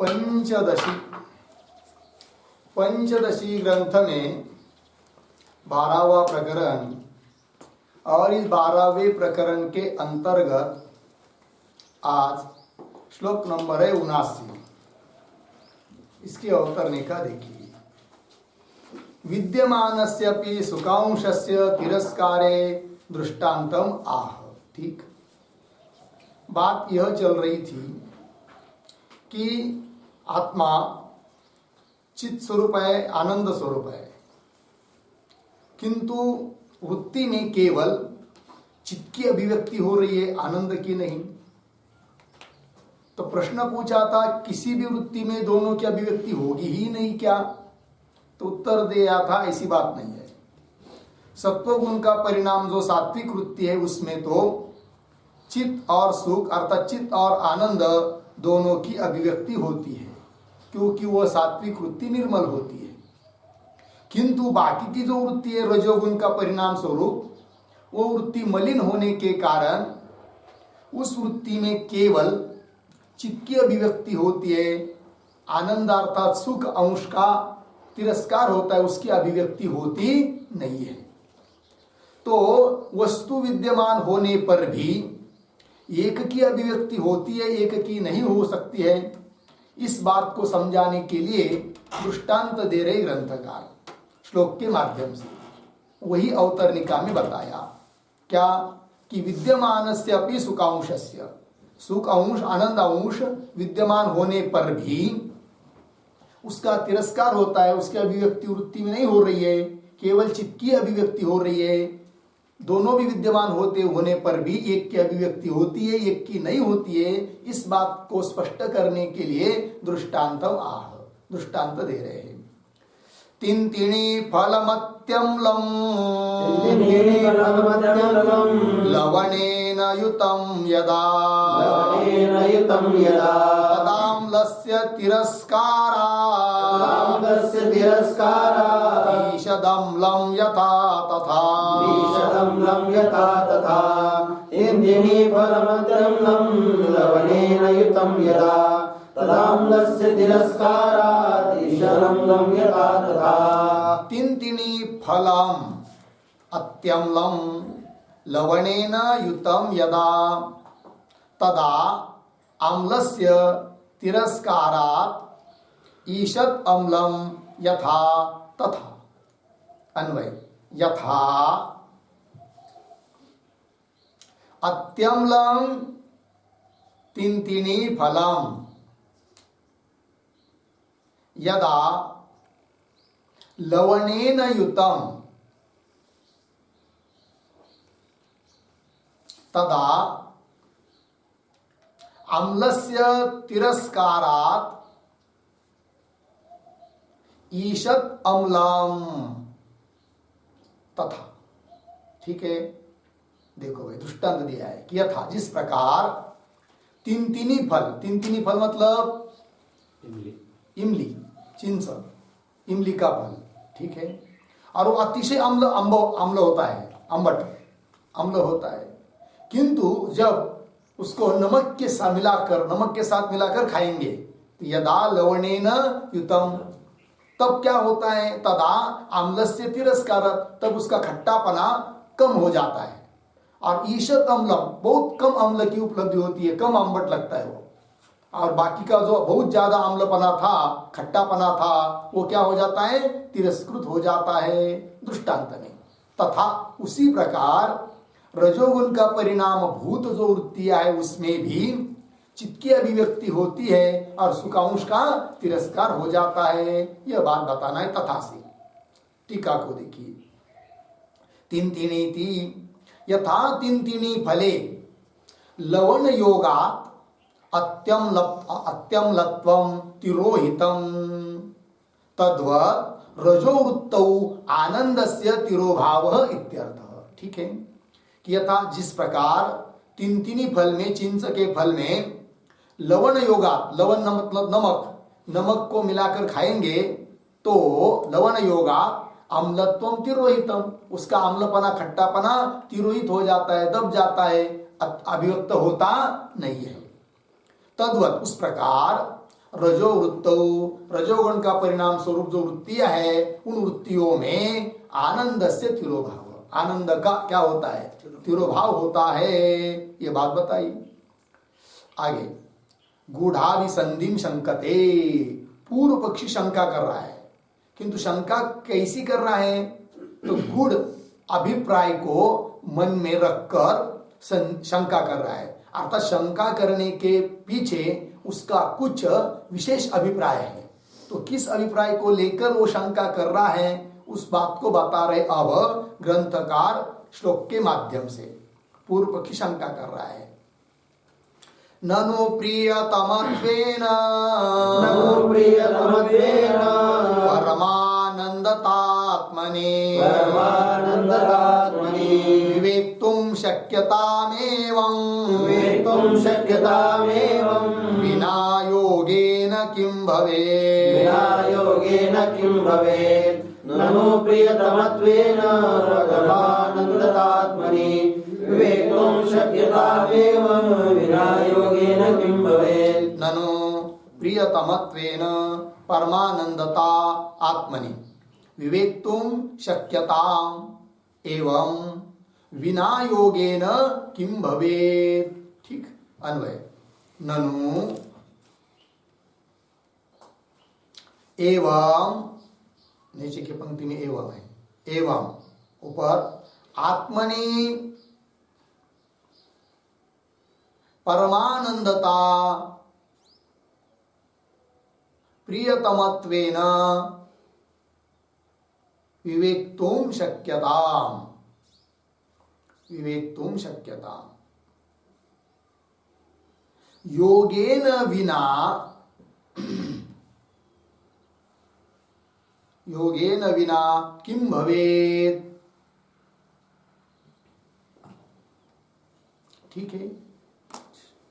पंचदशी पंचदशी ग्रंथ में 12वां प्रकरण और इस 12वें प्रकरण के अंतर्गत आज श्लोक नंबर है 79। इसके अवतरणिका देखिए। विद्यमानस्यपि सुखांशस्य तिरस्कारे दृष्टांतम आह। ठीक, बात यह चल रही थी कि आत्मा चित स्वरूप है, आनंद स्वरूप है, किंतु वृत्ति में केवल चित्त की अभिव्यक्ति हो रही है, आनंद की नहीं। तो प्रश्न पूछा था किसी भी वृत्ति में दोनों की अभिव्यक्ति होगी ही नहीं क्या? तो उत्तर दिया था ऐसी बात नहीं है। सत्वगुण का परिणाम जो सात्विक वृत्ति है उसमें तो चित्त और सुख अर्थात चित्त और आनंद दोनों की अभिव्यक्ति होती है, क्योंकि वह सात्विक वृत्ति निर्मल होती है। किंतु बाकी की जो वृत्ति है रजोगुण का परिणाम स्वरूप, वो वृत्ति मलिन होने के कारण उस वृत्ति में केवल चित्त की अभिव्यक्ति होती है, आनंद अर्थात सुख अंश का तिरस्कार होता है, उसकी अभिव्यक्ति होती नहीं है। तो वस्तु विद्यमान होने पर भी एक की अभिव्यक्ति होती है, एक की नहीं हो सकती है। इस बात को समझाने के लिए दृष्टांत दे रहे ग्रंथकार श्लोक के माध्यम से। वही अवतरणिका में बताया क्या कि विद्यमानस्य अपि सुखांशस्य, सुख अंश आनंद अंश विद्यमान होने पर भी उसका तिरस्कार होता है, उसकी अभिव्यक्ति वृत्ति में नहीं हो रही है, केवल चित्त की अभिव्यक्ति हो रही है। दोनों भी विद्यमान होने पर भी एक की अभिव्यक्ति होती है, एक की नहीं होती है। इस बात को स्पष्ट करने के लिए दृष्टांतम आह, दृष्टांत दे रहे हैं। तिन्तिणी फलमत्यम्लं लवणेन युतं यदा तदाम्लस्य तिरस्कारात् ईषदम्लं यथा तथा तिन्तिणी फलमत्यम्लं लवणेन युतं यदा तदाम्लस्य तिरस्कारात् ईषदम्लं यथा तथा। तिन्तिणी फलम अत्यम्लं लवणेन युतं यदा तदा आम्लस्य तिरस्कारात् ईषद अम्लं यथा तथा। अन्वय यथा अत्यम्लं तिन्तिणी फलम यदा लवणेन युतं तदा आम्लस्य तिरस्कारात् ईषद अम्लं तथा। ठीक है, देखो भाई दृष्टांत दिया है कि यथा जिस प्रकार तिन्तिनी फल मतलब इमली, चिंच, इमली का फल। ठीक है, और वो अतिशय अम्ल होता है, अम्बट अम्ल होता है, किंतु जब उसको नमक के साथ मिलाकर खाएंगे तो यदा लवणेन युतम, तब क्या होता है? तदा आम्लस्य तिरस्कारत्, तब उसका खट्टापना कम हो जाता है। और ईषद अम्लम, बहुत कम अम्ल की उपलब्धि होती है, कम अम्बट लगता है वो। और बाकी का जो बहुत ज्यादा अम्लपना था, खट्टापना था, वो क्या हो जाता है? तिरस्कृत हो जाता है दृष्टांत में। तथा उसी प्रकार रजोगुण का परिणाम भूत जो वृत्तियां है उसमें भी चित्त की अभिव्यक्ति होती है और सुखांश का तिरस्कार हो जाता है। यह बात बताना है तथा से। टीका को देखिए। तिन्तिणीति यथा तिन्तिणी फले लवण योगात् अत्यम्लत्वं तिरोहितं तद्वत् रजोवृत्तौ आनंदस्य तिरोभावः इत्यर्थः। ठीक है, कि यथा जिस प्रकार तिन्तिनी फल में, चिंच के फल में लवण योगात्, लवण मतलब नमक को मिलाकर खाएंगे तो लवण योगात् अम्लत्वं तिरोहितम, उसका अम्लपना खट्टापना तिरोहित हो जाता है, दब जाता है, अभिव्यक्त होता नहीं है। तद्वत उस प्रकार रजोवृत्तौ, रजोगुण का परिणाम स्वरूप जो वृत्तियां है उन वृत्तियों में आनंद से तिरोभाव, आनंद का क्या होता है, तिरोभाव होता है, ये बात बताई। आगे गूढ़ाभिसंधिम शंकते, पूर्व पक्षी शंका कर रहा है, किंतु शंका कैसी कर रहा है, तो गूढ़ अभिप्राय को मन में रखकर शंका कर रहा है, अर्थात शंका करने के पीछे उसका कुछ विशेष अभिप्राय है। तो किस अभिप्राय को लेकर वो शंका कर रहा है उस बात को बता रहे अब ग्रंथकार श्लोक के माध्यम से। पूर्व पक्षी शंका कर रहा है, ननु प्रियतमत्वेन परमानंदतात्मने विवेक्तुं शक्यतामेवं विना योगेन किं भवेत्। ननु प्रियतमत्वेन परमानंदतात्मनि विवेक्तुं शक्यतामेव विना योगेन किं भवेत्। ननु प्रियतमत्वेन परमानंदता आत्मनि विवेक्तुं शक्यताम् एवं विना योगेन किं भवेत्। ठीक, अन्वय ननु एवं, नीचे की पंक्ति में एवं है, एवं ऊपर आत्मनि परमानंदता प्रियतमत्वेन विवेक्तुं शक्यताम्, विवेक्तुं शक्यताम् योगेन विना, योगेन विना किं भवेत्। ठीक है,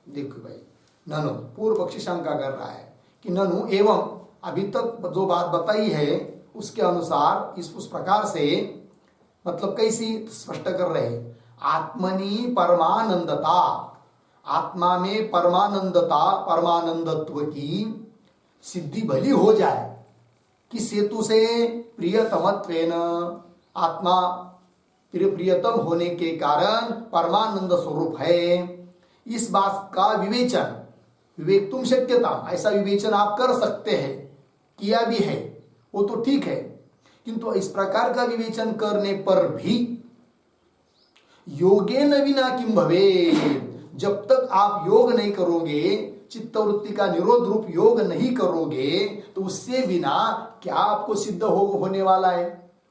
देखो भाई, ननु पूर्व पक्षी शंका कर रहा है कि ननु एवं, अभी तक जो बात बताई है उसके अनुसार इस उस प्रकार से, मतलब कैसी स्पष्ट कर रहे हैं, आत्मनि परमानंदता, आत्मा में परमानंदता, परमानंदत्व की सिद्धि भली हो जाए, किस हेतु से, प्रियतमत्वेन, आत्मा प्रियतम होने के कारण परमानंद स्वरूप है, इस बात का विवेचन, विवेक्तुं शक्यता, ऐसा विवेचन आप कर सकते हैं, किया भी है, वो तो ठीक है, किंतु इस प्रकार का विवेचन करने पर भी योगेन विना किं भवेत्, जब तक आप योग नहीं करोगे, चित्तवृत्ति का निरोध रूप योग नहीं करोगे, तो उससे बिना क्या आपको सिद्ध होने वाला है,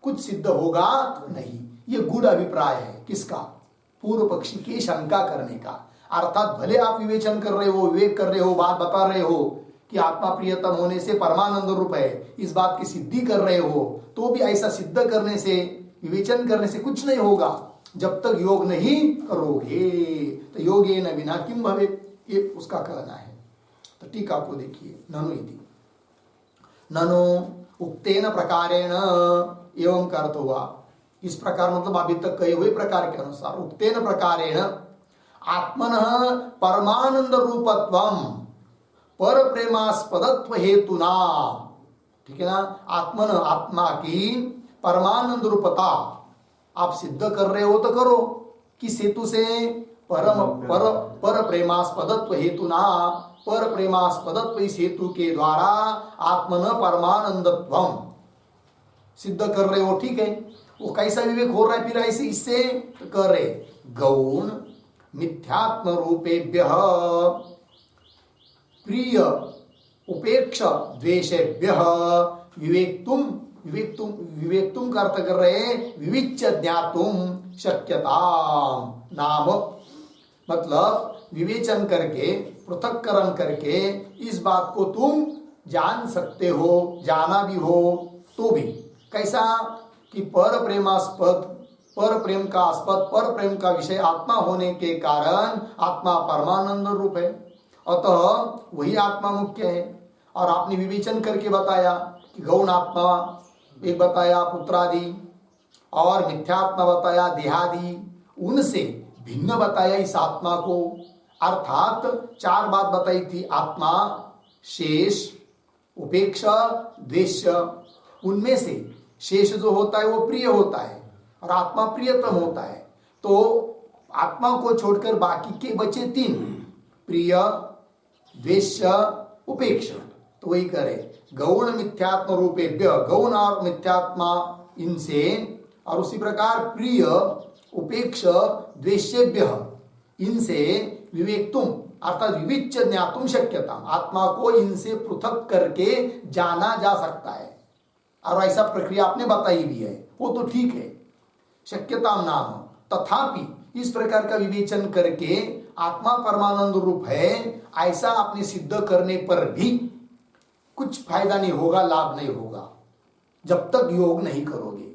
कुछ सिद्ध होगा नहीं। ये गूढ़ अभिप्राय है किसका, पूर्व पक्षी की शंका करने का। अर्थात भले आप विवेचन कर रहे हो, विवेक कर रहे हो, बात बता रहे हो कि आत्मा प्रियतम होने से परमानंद रूप है, इस बात की सिद्धि कर रहे हो, तो भी ऐसा सिद्ध करने से, विवेचन करने से कुछ नहीं होगा जब तक योग नहीं करोगे। तो योगेन विना किं भवेत्, ये उसका कहना है। तो टीका को देखिए, ननु इति, ननु उक्तेन प्रकारेण, एवं का अर्थ हुआ इस प्रकार, मतलब अभी तक कहे हुए प्रकार के अनुसार, उक्तेन प्रकारेण आत्मनः परमानंद रूपत्वम पर प्रेमास्पदत्व हेतुना, ठीक है ना, आत्मन, आत्मा की परमानंद रूपता आप सिद्ध कर रहे हो तो करो, किस हेतु से, पर प्रेमास्पदत्व हेतुना, पर प्रेमास्पदत्व इस हेतु के द्वारा आत्मन परमानंदत्वम सिद्ध कर रहे हो, ठीक है। वो कैसा विवेक हो रहा है फिर ऐसे, इससे कर रहे, गौण मिथ्यात्म रूपेभ्यः प्रिय उपेक्ष द्वेषेभ्यः विवेक्तुम, विवेक्तुम का अर्थ कर रहे, विविच्य ज्ञातुम शक्यता नाम, मतलब विवेचन करके, पृथक्करण करके इस बात को तुम जान सकते हो, जाना भी हो तो भी, कैसा कि पर प्रेमास्पद, पर प्रेम का आस्पद, पर प्रेम का विषय आत्मा होने के कारण आत्मा परमानंद रूप है, अतः वही आत्मा मुख्य है। और आपने विवेचन करके बताया कि गौण आत्मा एक बताया पुत्रादि, और मिथ्यात्मा बताया देहादि, उनसे भिन्न बताया इस आत्मा को, अर्थात चार बात बताई थी, आत्मा शेष, उपेक्षा, द्वेष्य, उनमें से शेष जो होता है वो प्रिय होता है और आत्मा प्रियतम होता है। तो आत्मा को छोड़कर बाकी के बचे 3, प्रिय, द्वेष्य, उपेक्षा। तो वही करे, गौण मिथ्यात्म रूपेभ्य, गौण और मिथ्यात्मा इनसे, और उसी प्रकार प्रिय, उपेक्ष, द्वेष्येभ्य इनसे विवेक तुम अर्थात विविच्य ज्ञातुम शक्यता, आत्मा को इनसे पृथक करके जाना जा सकता है। और ऐसा प्रक्रिया आपने बताई भी है, वो तो ठीक है, शक्यता नाम। तथापि इस प्रकार का विवेचन करके आत्मा परमानंद रूप है ऐसा आपने सिद्ध करने पर भी कुछ फायदा नहीं होगा, लाभ नहीं होगा, जब तक योग नहीं करोगे।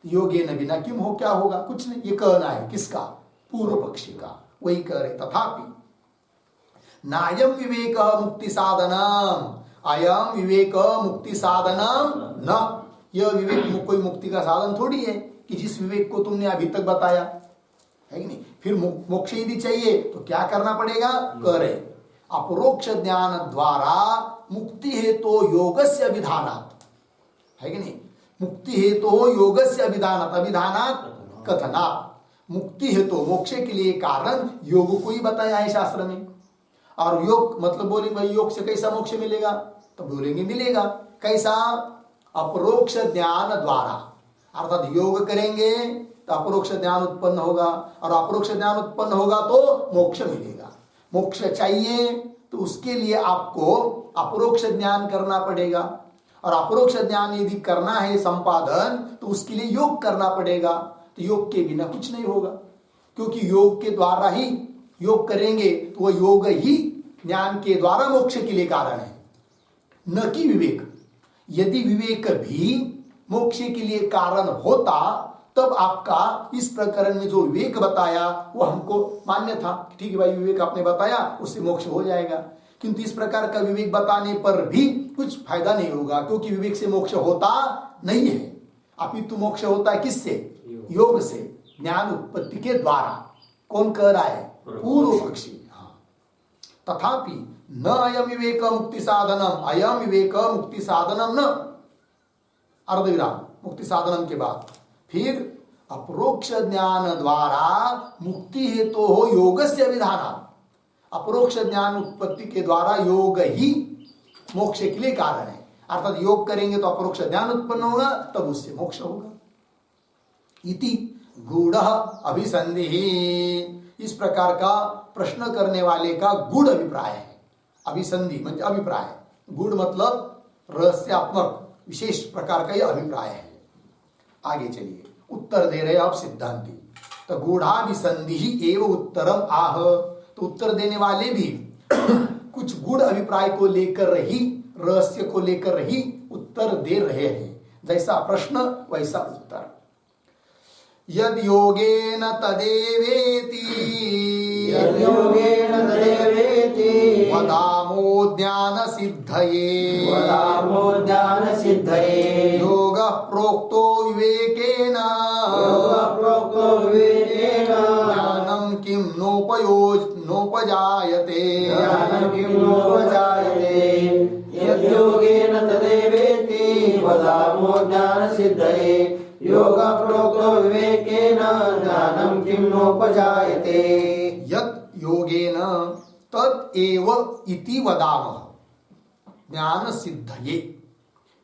योगे न बिना किम हो, क्या होगा, कुछ नहीं। ये कहना है किसका, पूर्व पक्षी का। वही कह रहे, तथापि नायम विवेक मुक्ति साधनम, अयम विवेक मुक्ति साधनम न, यह विवेक कोई मुक्ति का साधन थोड़ी है कि जिस विवेक को तुमने अभी तक बताया है कि नहीं। फिर मोक्ष यदि चाहिए तो क्या करना पड़ेगा, करे अपरोक्ष ज्ञान द्वारा मुक्ति हेतु तो योगस्य विधानात्, है कि नहीं। मुक्ति हेतु तो योगस्य विधानात्, अभिधानात् कथनात्। मुक्ति हेतु तो मोक्ष के लिए कारण योग को ही बताया है शास्त्र में। और योग मतलब बोलेंगे भाई योग से कैसा मोक्ष मिलेगा, तो बोलेंगे मिलेगा कैसा, अपरोक्ष ज्ञान द्वारा, अर्थात योग करेंगे तो अपरोक्ष ज्ञान उत्पन्न होगा, और अपरोक्ष ज्ञान उत्पन्न होगा तो मोक्ष मिलेगा। मोक्ष चाहिए तो उसके लिए आपको अपरोक्ष ज्ञान करना पड़ेगा, और अपरोक्ष ज्ञान यदि करना है संपादन तो उसके लिए योग करना पड़ेगा। तो योग के बिना कुछ नहीं होगा, क्योंकि योग के द्वारा ही योग करेंगे तो वह योग ही ज्ञान के द्वारा मोक्ष के लिए कारण है, न कि विवेक। यदि विवेक भी मोक्ष के लिए कारण होता तब आपका इस प्रकरण में जो विवेक बताया वो हमको मान्य था, ठीक है भाई विवेक आपने बताया उससे मोक्ष हो जाएगा। किंतु इस प्रकार का विवेक बताने पर भी कुछ फायदा नहीं होगा, क्योंकि विवेक से मोक्ष होता नहीं है, अपितु मोक्ष होता है किससे, योग से, ज्ञान उत्पत्ति के द्वारा। कौन कह रहा है, पूर्व पक्षी। तथापि न अयम विवेक मुक्ति साधनम, अयम विवेक मुक्ति साधनम न, अर्धविराम, मुक्ति साधनम के बाद फिर अपरोक्ष ज्ञान द्वारा मुक्ति हेतु तो हो योगस्य विधानात्, अपरोक्ष ज्ञान उत्पत्ति के द्वारा योग ही मोक्ष के लिए कारण है। अर्थात योग करेंगे तो अपरोक्ष ज्ञान उत्पन्न होगा, तब उससे मोक्ष होगा। इति गूढ़ अभिसंधि, इस प्रकार का प्रश्न करने वाले का गूढ़ अभिप्राय है। अभिसंधि मतलब अभिप्राय, गूढ़ मतलब रहस्यात्मक विशेष प्रकार का यह अभिप्राय है। आगे चलिए, उत्तर दे रहे आप सिद्धांती। तो गूढ़ाभिसंधि ही एवं उत्तरम आह, तो उत्तर देने वाले भी कुछ गूढ़ अभिप्राय को लेकर ही, रहस्य को लेकर ही उत्तर दे रहे हैं। जैसा प्रश्न वैसा उत्तर। यद योगेन तदेवेति, यद योगेन तदेवेति, वदामो ज्ञान सिद्धये, वदामो ज्ञान सिद्धये, योगः प्रोक्तो विवेकेन, योगः प्रोक्तो विवेकेन, ज्ञानं किं नोपजायते, ज्ञानं किं नोपजायते। यद योगेन तदेवेति, वदामो ज्ञान सिद्धये, योगः प्रोक्तो विवेकेन, ज्ञानं किं नोपजायते। यत् योगेन तद एव इति वदामः ज्ञान सिद्धये,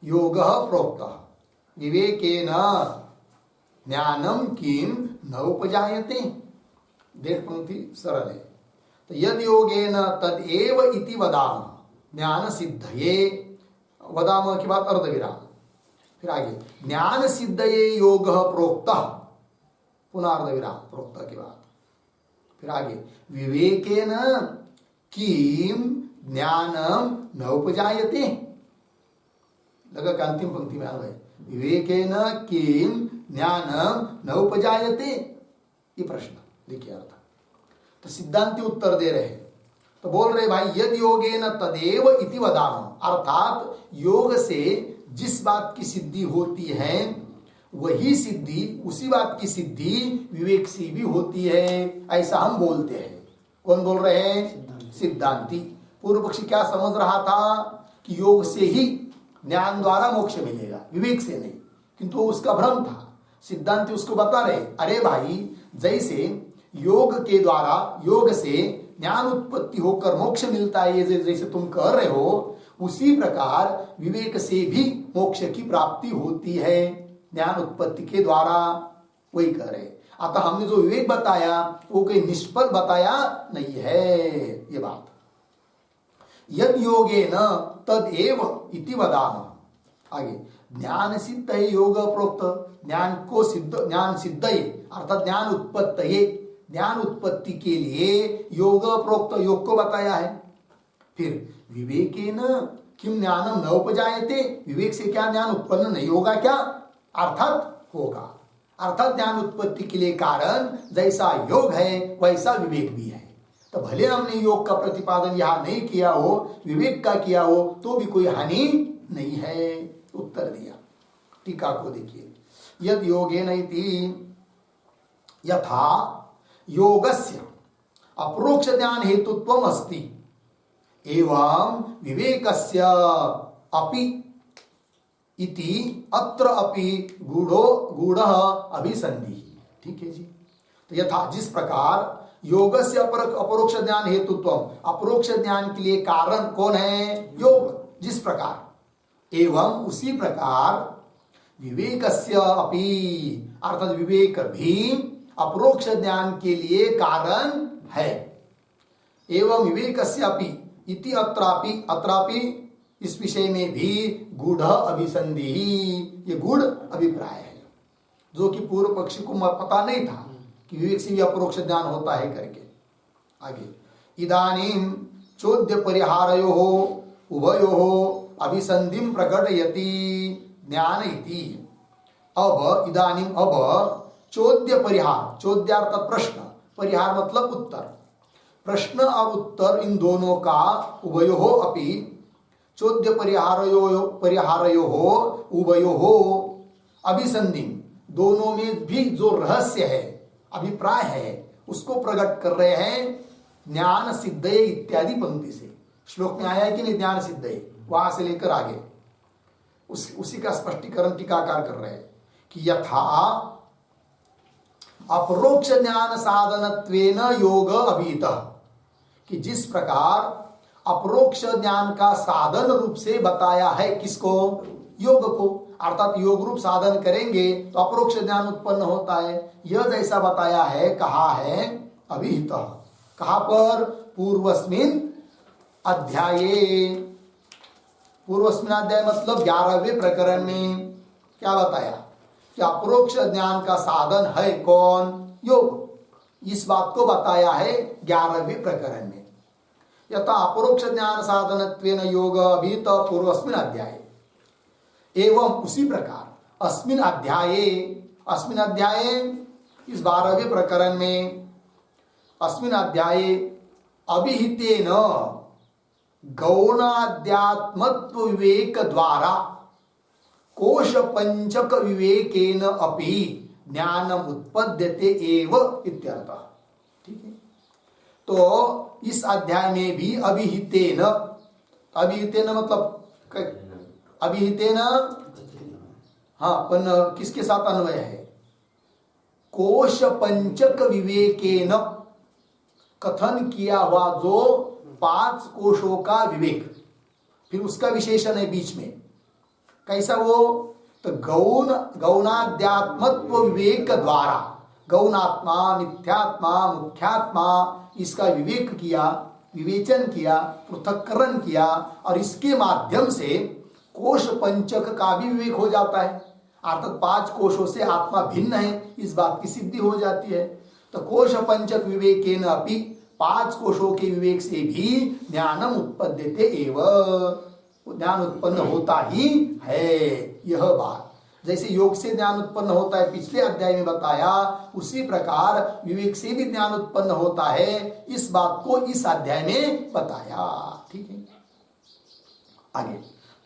योगः प्रोक्तः विवेकेन ज्ञानं किं न उपजायते। देख पंक्ति सरल है। तो यद योगेन तद एव इति वदामः ज्ञान सिद्धये, वदामः के बाद अर्धविराम, फिर आगे ज्ञान सिद्धये योगः प्रोक्तः, पुनः अर्धविराम प्रोक्तः के बाद, फिर आगे विवेकेन किम ज्ञानम न उपजायते। लगा कि अंतिम पंक्ति में अन्वय, विवेकेन किम ज्ञानम न उपजायते, ये प्रश्न देखिए अर्थ। तो सिद्धांति उत्तर दे रहे हैं, तो बोल रहे भाई यद योगेन तदेव इति वदामः, अर्थात योग से जिस बात की सिद्धि होती है वही सिद्धि, उसी बात की सिद्धि विवेक से भी होती है, ऐसा हम बोलते हैं। कौन बोल रहे हैं, सिद्धांति। पूर्व पक्षी क्या समझ रहा था कि योग से ही ज्ञान द्वारा मोक्ष मिलेगा, विवेक से नहीं, किंतु उसका भ्रम था। सिद्धांत उसको बता रहे, अरे भाई, जैसे योग के द्वारा, योग से ज्ञान उत्पत्ति होकर मोक्ष मिलता है, ये जैसे तुम कह रहे हो, उसी प्रकार विवेक से भी मोक्ष की प्राप्ति होती है ज्ञान उत्पत्ति के द्वारा, वही कह रहे। अतः हमने जो विवेक बताया वो कोई निष्फल बताया नहीं है, ये बात। यद योगेन तद एव इति वदामः। आगे, ज्ञान सिद्ध है योग प्रोक्त, ज्ञान को सिद्ध, ज्ञान सिद्ध है अर्थात ज्ञान उत्पत्ति, ज्ञान उत्पत्ति के लिए योग प्रोक्त, योग को बताया है। फिर विवेकेन किम ज्ञानम न उपजायते, विवेक से क्या ज्ञान उत्पन्न नहीं होगा क्या? अर्थात होगा, अर्थात ज्ञान उत्पत्ति के लिए कारण जैसा योग है वैसा विवेक भी है। तो भले हमने योग का प्रतिपादन यहां नहीं किया हो, विवेक का किया हो, तो भी कोई हानि नहीं है, उत्तर दिया। टीका को देखिए, यद योगेन इति यथा योगस्य अप्रोक्ष ज्ञान हेतुत्वम अस्ति एवं विवेकस्य अपि इति अत्र अपि गूढ़ अभिसंधि। ठीक है जी। तो यथा, जिस प्रकार योगस्य अपरोक्ष ज्ञान हेतुत्व, अपरोक्ष ज्ञान के लिए कारण कौन है? योग। जिस प्रकार एवं उसी प्रकार विवेकस्य अपि अर्थात विवेक भी अपरोक्ष ज्ञान के लिए कारण है। एवं विवेकस्य अपि इति अत्रापि इस विषय में भी गूढ़ अभिसंधि, ये गूढ़ अभिप्राय है, जो कि पूर्व पक्षी को पता नहीं था कि विवेक से भी अपरोक्ष ज्ञान होता है करके। आगे, इदानीं चोद्य परिहारयो उभयो अभिसंधिं प्रकटयति ज्ञान इति। अब इदानीं, अब चोद्य परिहार, चोद्य अर्थात प्रश्न, परिहार मतलब उत्तर, प्रश्न और उत्तर इन दोनों का उभयो अपि, चोद्य परिहारयो उभयो अभिसंधि, दोनों में भी जो रहस्य है, अभिप्राय है, उसको प्रकट कर रहे हैं ज्ञान सिद्ध इत्यादि पंक्ति से। श्लोक में आया है कि नहीं ज्ञान सिद्ध, वहां से लेकर आगे उसी का स्पष्टीकरण टीकाकार कर रहे हैं कि यथा अपरोक्ष ज्ञान साधनत्वेन योग अभीतः, कि जिस प्रकार अपरोक्ष ज्ञान का साधन रूप से बताया है, किसको? योग को, अर्थात योग रूप साधन करेंगे तो अपरोक्ष ज्ञान उत्पन्न होता है, यह जैसा बताया है, कहा है अभिहित। कहां पर? पूर्वस्मिन अध्याये, पूर्वस्मिन अध्याय मतलब 11वें प्रकरण में क्या बताया कि अपरोक्ष ज्ञान का साधन है कौन? योग। इस बात को बताया है 11वें प्रकरण में। यथा अपरोक्ष ज्ञान साधनत्वेन योग अभिहित पूर्वस्मिन अध्याय, एवं उसी प्रकार अस्मिन अध्याये, अस्मिन अध्याये इस 12वें प्रकरण में, अस्मिन अध्याये अभिहितेन गौणाध्यात्मत्व विवेक द्वारा कोश पंचक विवेकेन अपि ज्ञानम उत्पद्यते एव इत्यर्थ। ठीक है। तो इस अध्याय में भी अभिहितेन, अभिहितेन मतलब अभिहितेन, हाँ, पण किसके साथ अन्वय है? कोश पंचक विवेकेन, कथन किया हुआ जो 5 कोशों का विवेक, फिर उसका विशेषण है बीच में, कैसा वो? तो गौणाध्यात्मत्व विवेक द्वारा, गौणात्मा, मिथ्यात्मा, मुख्यात्मा, इसका विवेक किया, विवेचन किया, पृथक्करण किया, और इसके माध्यम से कोश पंचक का भी विवेक हो जाता है, अर्थात 5 कोशों से आत्मा भिन्न है, इस बात की सिद्धि हो जाती है। तो कोश पंचक विवेकेन अपि, 5 कोशों के विवेक से भी ज्ञानम उत्पद्यते एव, ज्ञान उत्पन्न होता ही है। यह बात जैसे योग से ज्ञान उत्पन्न होता है, पिछले अध्याय में बताया, उसी प्रकार विवेक से भी ज्ञान उत्पन्न होता है, इस बात को इस अध्याय में बताया। ठीक है। आगे,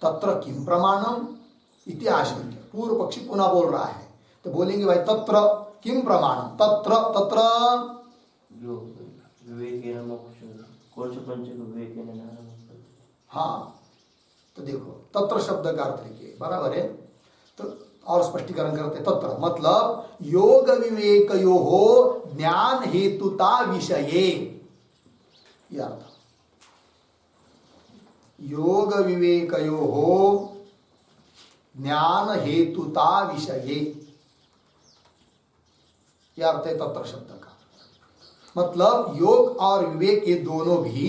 तत्र किम प्रमाणम इति आशंक्य, पूर्व पक्षी पुनः बोल रहा है, तो बोलेंगे भाई तत्र किम प्रमाणम, तत्र विवेकेन मोक्ष, कोश पंचक विवेकेन ज्ञानम हाँ, तो देखो तत्र शब्द का अर्थ लिखिए, बराबर है। तो और स्पष्टीकरण करते, तत्र मतलब योग विवेकयो हो ज्ञान हेतुता विषये, यह अर्थ। योग विवेकयो हो ज्ञान हेतुता विषये, यह अर्थ है तत्र शब्द का। मतलब योग और विवेक ये दोनों भी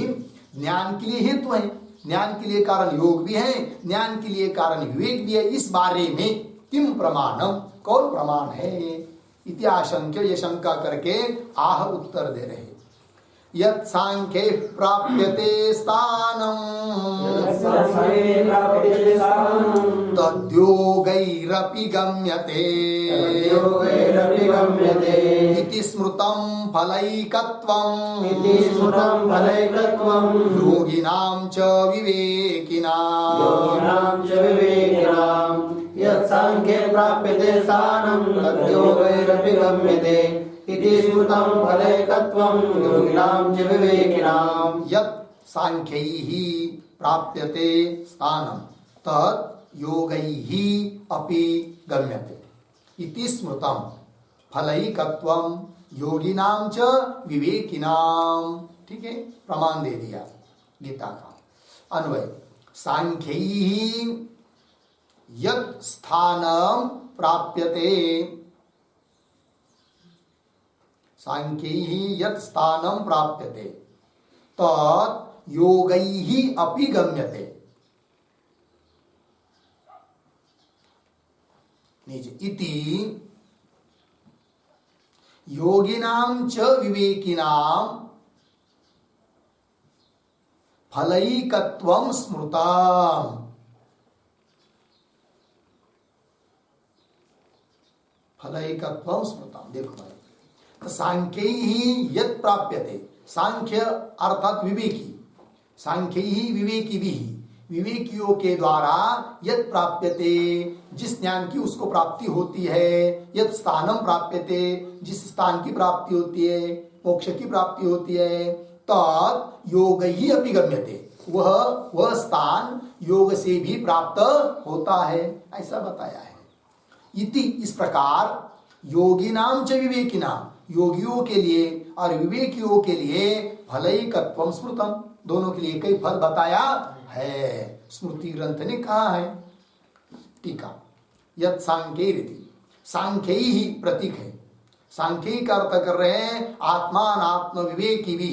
ज्ञान के लिए हेतु हैं, ज्ञान के लिए कारण योग भी है, ज्ञान के लिए कारण विवेक भी है। इस बारे में किम प्रमाणम, कौन प्रमाण है इति आशंक्य, ये शंका करके आह उत्तर दे रहे। यत् सांख्ये प्राप्यते स्थानम् तद्योगैरपि गम्यते इति स्मृतं फलैकत्वम् योगिनां च विवेकिनाम् यत् सांख्ये प्राप्यते स्थानं तद्योगैरपि गम्यते इति स्मृतं फलैकत्वं योगिनां च विवेकिनाम्। यत् सांख्यैः प्राप्यते स्थानं तत् योगैः अपि गम्यते इति स्मृतं फलैकत्वं योगिनां च विवेकिनाम्। ठीक है, प्रमाण दे दिया गीता का अन्वय। सांख्यैः यत् स्थानं प्राप्यते, सांख्यैः यत् स्थानं प्राप्यते तत् योगैः अपि गम्यते। नीचे इति योगिनां च विवेकिनां फलैकत्वं स्मृतम्। फलैकत्वं स्मृतम्। देखो भाई, तो सांख्यैः यत् प्राप्यते, सांख्य अर्थात विवेकी, सांख्यैः विवेकी भी, विवेकियों के द्वारा यत् प्राप्यते, जिस ज्ञान की उसको प्राप्ति होती है, यत् स्थानम प्राप्यते, जिस स्थान की प्राप्ति होती है, मोक्ष की प्राप्ति होती है, तत् योगैः अपि गम्यते, वह स्थान योग से भी प्राप्त होता है, ऐसा बताया है। इति इस प्रकार योगिनाम च विवेकिनाम, योगियों के लिए और विवेकियों के लिए फलैकत्वं स्मृतम, दोनों के लिए कई फल बताया है, स्मृति ग्रंथ ने कहा है। टीका यत् सांख्यैरिति, सांख्यैहि प्रतीक है, सांख्यी का अर्थ कर रहे हैं आत्मानात्म विवेकी भी।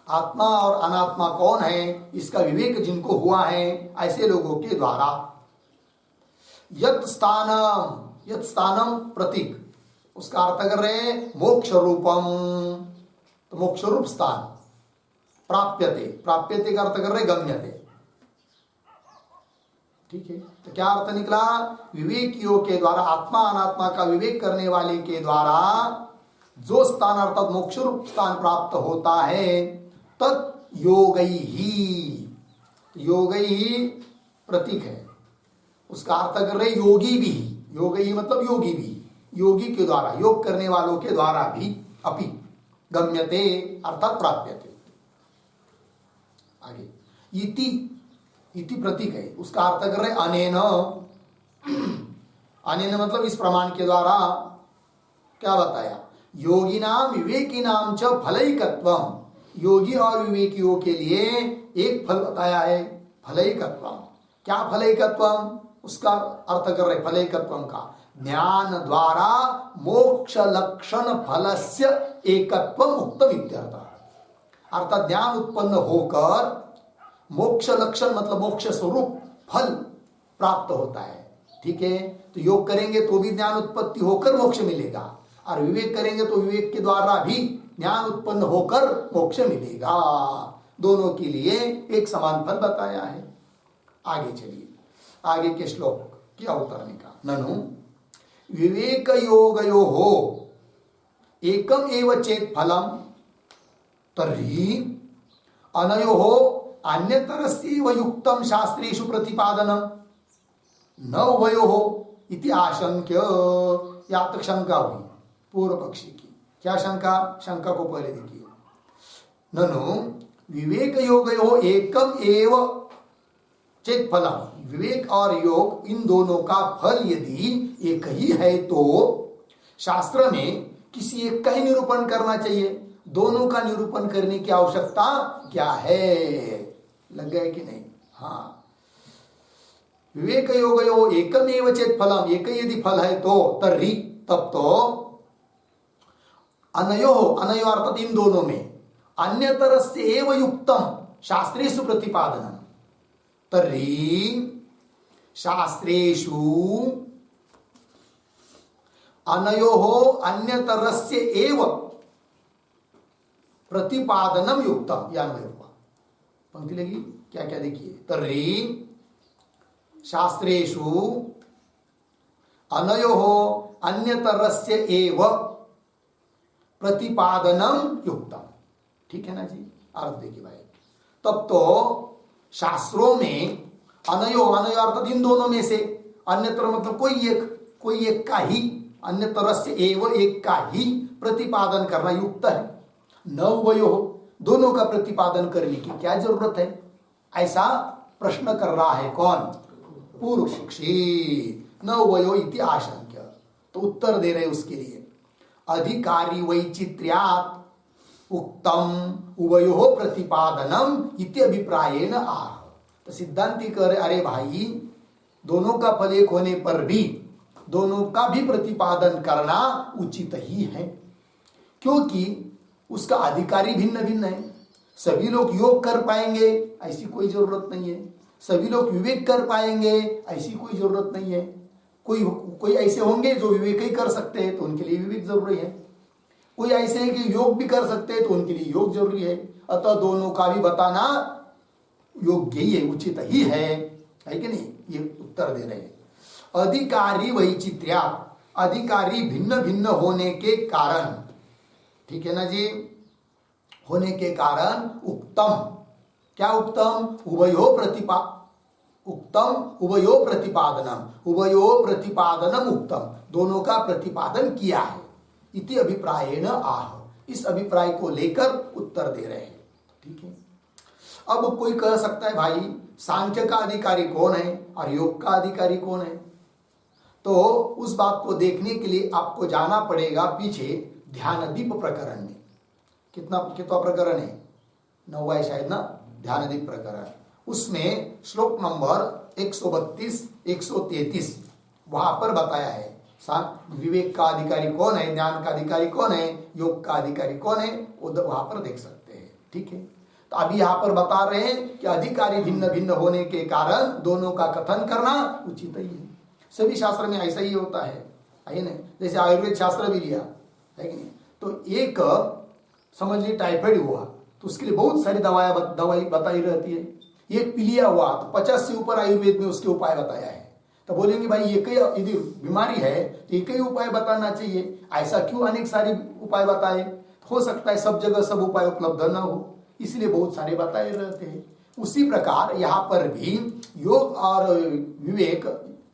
आत्मा और अनात्मा कौन है, इसका विवेक जिनको हुआ है, ऐसे लोगों के द्वारा। यत् स्थानम, यत् स्थानम प्रतीक, उसका अर्थ कर रहे हैं मोक्ष रूपम, तो मोक्ष रूप स्थान। प्राप्यते, प्राप्यते का अर्थ कर रहे गम्यते। ठीक है, तो क्या अर्थ निकला, विवेकियों के द्वारा, आत्मा अनात्मा का विवेक करने वाले के द्वारा जो स्थान अर्थात मोक्ष रूप स्थान प्राप्त होता है, तत् योगैहि, योगैहि प्रतीक है, उसका अर्थ कर रहे योगी भी, योगैहि मतलब योगी भी, योगी के द्वारा, योग करने वालों के द्वारा भी, अपि गम्यते अर्थात प्राप्यते। आगे इति, इति प्रतीक है, उसका अर्थ कर रहे अनेन, अनेन मतलब इस प्रमाण के द्वारा। क्या बताया, योगिनाम विवेकिनाम च फलैकत्वम, योगी और विवेकियों के लिए एक फल बताया है, फलैकत्वम। क्या फलैकत्वम, उसका अर्थ कर रहे फलैकत्वम का ज्ञान द्वारा मोक्ष लक्षण फलस्य एकत्वम उक्तम इत्यर्थः। अर्थात ज्ञान उत्पन्न होकर मोक्ष लक्षण मतलब मोक्ष स्वरूप फल प्राप्त होता है। ठीक है, तो योग करेंगे तो भी ज्ञान उत्पत्ति होकर मोक्ष मिलेगा, और विवेक करेंगे तो विवेक के द्वारा भी ज्ञान उत्पन्न होकर मोक्ष मिलेगा। दोनों के लिए एक समान फल बताया है। आगे चलिए, आगे के श्लोक क्या उत्तर निका, ननु विवेक योगयो हो एकम एव चेत फलम तर्हि अनयो हो अन्यतरस्यैव युक्तम शास्त्रेषु प्रतिपादनम न उभयो हो इति आशंक्य। या तक शंका हुई पूर्व पक्षी की। क्या शंका, शंका को पहले देखिए। ननु विवेक योगयो एकम एव चेत फलम, विवेक और योग इन दोनों का फल यदि एक ही है तो शास्त्र में किसी एक का ही निरूपण करना चाहिए, दोनों का निरूपण करने की आवश्यकता क्या है? लग गया कि नहीं? हाँ, विवेक योगयो एकमेव चेत फलम, एक ही यदि फल है तो तर्हि तब तो अनयो अर्थात इन दोनों में अन्यतरस्य एव युक्तम शास्त्रेषु प्रतिपादनम, तर्हि शास्त्रेषु अनयोः अन्यतरस्य एव प्रतिपादनम युक्तम, या अन्वय हुआ। पंक्ति लगी क्या क्या? देखिए, तर्हि शास्त्रेषु अनयोः अन्यतरस्य एव प्रतिपादनम युक्तम। ठीक है ना जी? अर्थ देखिए भाई, तब तो शास्त्रों में अनयो अर्थात इन दोनों में से, अन्यतर मतलब कोई एक का ही, अन्यतरस्य एव एक का ही प्रतिपादन करना युक्त है। न उभयो, दोनों का प्रतिपादन करने की क्या जरूरत है? ऐसा प्रश्न कर रहा है कौन? पूर्व पक्षी। न उभयो इति आशंक्य, तो उत्तर दे रहे उसके लिए, अधिकारी वैचित्र्यात् उक्तम उभयो प्रतिपादनम इति अभिप्रायेण आह। तो सिद्धांती कह रहे, अरे भाई, दोनों का फल एक होने पर भी दोनों का भी प्रतिपादन करना उचित ही है, क्योंकि उसका अधिकारी भिन्न भिन्न है। सभी लोग योग कर पाएंगे ऐसी कोई जरूरत नहीं है, सभी लोग विवेक कर पाएंगे ऐसी कोई जरूरत नहीं है। कोई ऐसे होंगे जो विवेक ही कर सकते हैं तो उनके लिए विवेक जरूरी है, कोई ऐसे है कि योग भी कर सकते हैं तो उनके लिए योग जरूरी है। अतः दोनों का भी बताना योग्य ही है, उचित ही है कि नहीं? ये उत्तर दे रहे हैं। अधिकारी वैचित्र्या, अधिकारी भिन्न भिन्न होने के कारण, ठीक है ना जी, होने के कारण उक्तम, क्या उत्तम? उभयो प्रतिपादनम, उभयो प्रतिपादनम उक्तम, दोनों का प्रतिपादन किया है। इति अभिप्रायेण आह, इस अभिप्राय को लेकर उत्तर दे रहे हैं। ठीक है। अब कोई कह सकता है भाई सांख्य का अधिकारी कौन है और योग का अधिकारी कौन है? तो उस बात को देखने के लिए आपको जाना पड़ेगा पीछे ध्यानदीप प्रकरण में। कितना प्रकरण है? 9वां है शायद ना, ध्यानदीप प्रकरण। उसमें श्लोक नंबर 132 133 वहां पर बताया है विवेक का अधिकारी कौन है, ज्ञान का अधिकारी कौन है, योग का अधिकारी कौन है, उधर वहां पर देख सकते हैं। ठीक है। तो अभी यहाँ पर बता रहे हैं कि अधिकारी भिन्न भिन्न होने के कारण दोनों का कथन करना उचित ही है। सभी शास्त्र में ऐसा ही होता है ना। जैसे आयुर्वेद शास्त्र भी लिया है कि नहीं, तो एक समझ लीजिए टाइफाइड हुआ तो उसके लिए बहुत सारी दवाई बताई रहती है। एक पीलिया हुआ तो 50 से ऊपर आयुर्वेद में उसके उपाय बताया है। तो बोलेंगे भाई एक ही यदि बीमारी है तो एक ही उपाय बताना चाहिए, ऐसा क्यों अनेक सारे उपाय बताए? हो सकता है सब जगह सब उपाय उपलब्ध न हो, इसलिए बहुत सारे बताए रहते हैं। उसी प्रकार यहाँ पर भी योग और विवेक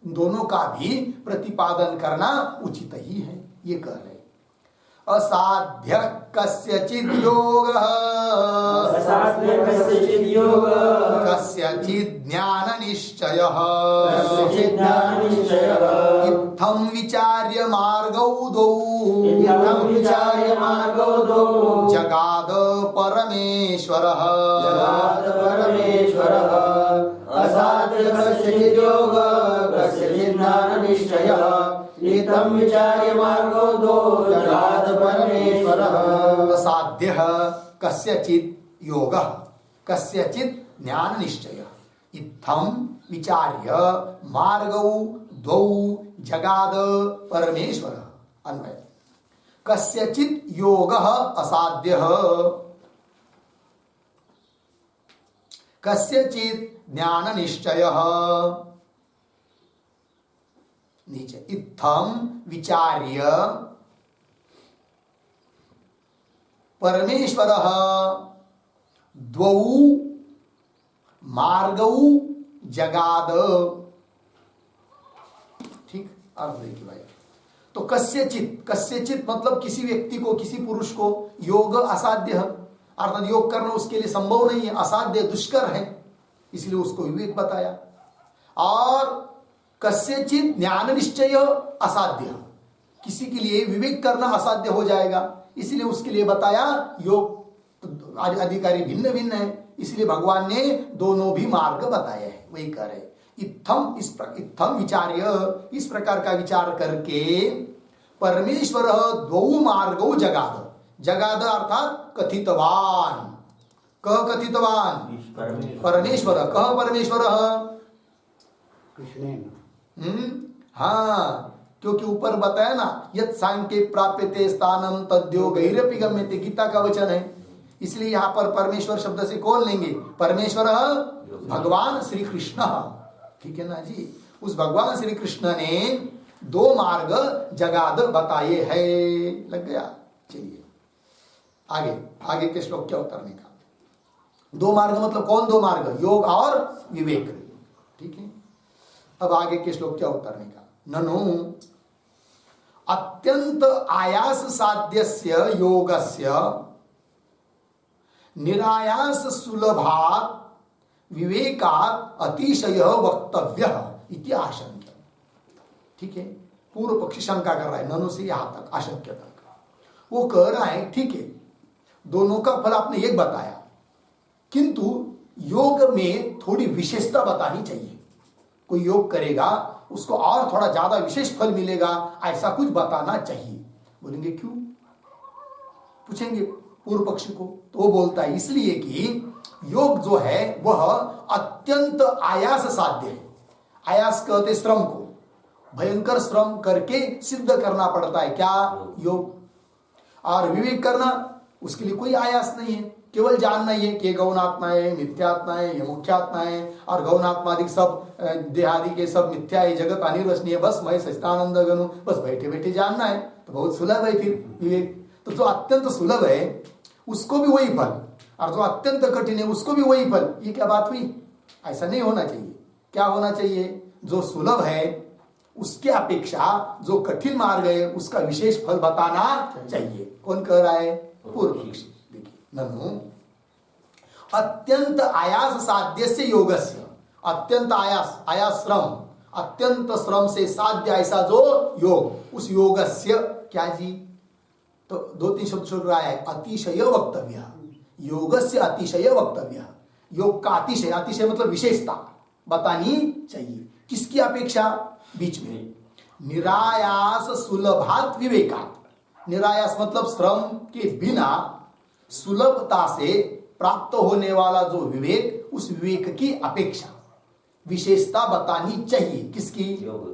दोनों का भी प्रतिपादन करना उचित ही है, ये कह रहे। असाध्य कस्यचिद् योगः कस्यचिद् ज्ञान निश्चयः इत्थं विचार्य मार्गौ द्वौ जगाद परमेश्वरः। असाध्य कस्यचिद् योगः कस्यचिद् ज्ञान निश्चयः इत्थं विचार्य मार्गौ द्वौ जगाद परमेश्वरः। असाध्य कस्यचित् योगः कस्यचित् ज्ञान निश्चयः इत्थं विचार्य मार्गौ द्वौ जगाद परमेश्वरः। अन्वय कस्यचित् योगः असाध्यः कस्यचित् ज्ञान निश्चयः नीचे इत्थं विचार्य परमेश्वरः द्वौ मार्गौ जगाद। ठीक अर्थ देखिए भाई। तो कस्यचित मतलब किसी व्यक्ति को, किसी पुरुष को योग असाध्य है, अर्थात योग करना उसके लिए संभव नहीं है, असाध्य, दुष्कर है, इसलिए उसको विवेक बताया। और कस्यचित ज्ञान निश्चय असाध्य, किसी के लिए विवेक करना असाध्य हो जाएगा, इसलिए उसके लिए बताया योग। तो अधिकारी भिन्न भिन्न है, इसलिए भगवान ने दोनों भी मार्ग बताए हैं। वही कह रहे इत्थम, इत्थम विचार्य, इस प्रकार का विचार करके परमेश्वर द्वौ मार्गौ जगाद। जगाद अर्थात कथितवान। कह कथितवान परमेश्वर, कह परमेश्वर हाँ, क्योंकि ऊपर बताया ना, यत् सांख्ये प्राप्यते स्थानम तद्यो गैरपि गम्यते, गीता का वचन है। इसलिए यहाँ पर परमेश्वर शब्द से कौन लेंगे? परमेश्वर भगवान श्री कृष्ण, ठीक है ना जी। उस भगवान श्री कृष्ण ने दो मार्ग जगाद बताए हैं। लग गया? चलिए आगे, आगे के श्लोक क्या उतरने का। दो मार्ग मतलब कौन दो मार्ग? योग और विवेक, ठीक है। अब आगे के श्लोक क्या उतरने का। ननु अत्यंत आयास साध्यस्य योगस्य निरायास सुलभात विवेकात अतिशय वक्तव्य इति आशंक्य, ठीक है। पूर्व पक्षी शंका कर रहा है ननु से यहां तक, आशंक्य तक। वो कह रहा है ठीक है, दोनों का फल आपने एक बताया, किंतु योग में थोड़ी विशेषता बतानी चाहिए। कोई योग करेगा उसको और थोड़ा ज्यादा विशेष फल मिलेगा, ऐसा कुछ बताना चाहिए। बोलेंगे क्यों? पूछेंगे पूर्व पक्षी को, तो वो बोलता है इसलिए कि योग जो है वह अत्यंत आयास साध्य है। आयास कहते श्रम को, भयंकर श्रम करके सिद्ध करना पड़ता है क्या? योग। और विवेक करना उसके लिए कोई आयास नहीं है, केवल जानना ही है कि गौणात्मा है, मिथ्यात्मा है, ये मुख्यात्मा है, और गौणात्मादिक सब देहादि के सब मिथ्या है, जगत अनिर्वचनीय, बस मैं सच्चिदानंद गनु, बस बैठे बैठे जानना है। तो बहुत सुलभ है फिर विवेक। तो जो अत्यंत सुलभ है उसको भी वही फल, और जो अत्यंत कठिन है उसको भी वही फल। ये क्या बात हुई? ऐसा नहीं होना चाहिए। क्या होना चाहिए? जो सुलभ है उसके अपेक्षा जो कठिन मार्ग है उसका विशेष फल बताना चाहिए। कौन कह रहा है? पूर्व पक्षी। देखिए, ननु अत्यंत आयास साध्य से योगस्य, अत्यंत आयास, आयास श्रम, अत्यंत श्रम से साध्य ऐसा जो योग, उस योगस्य क्या जी? तो दो तीन शब्द छोड़ रहा है, अतिशय वक्तव्य, योगस्य अतिशय वक्तव्य, योग का अतिशय, अतिशय मतलब विशेषता बतानी चाहिए। किसकी अपेक्षा? बीच में निरायास सुलभात विवेकात। निरायास मतलब श्रम के बिना सुलभता से प्राप्त होने वाला जो विवेक, उस विवेक की अपेक्षा विशेषता बतानी चाहिए। किसकी?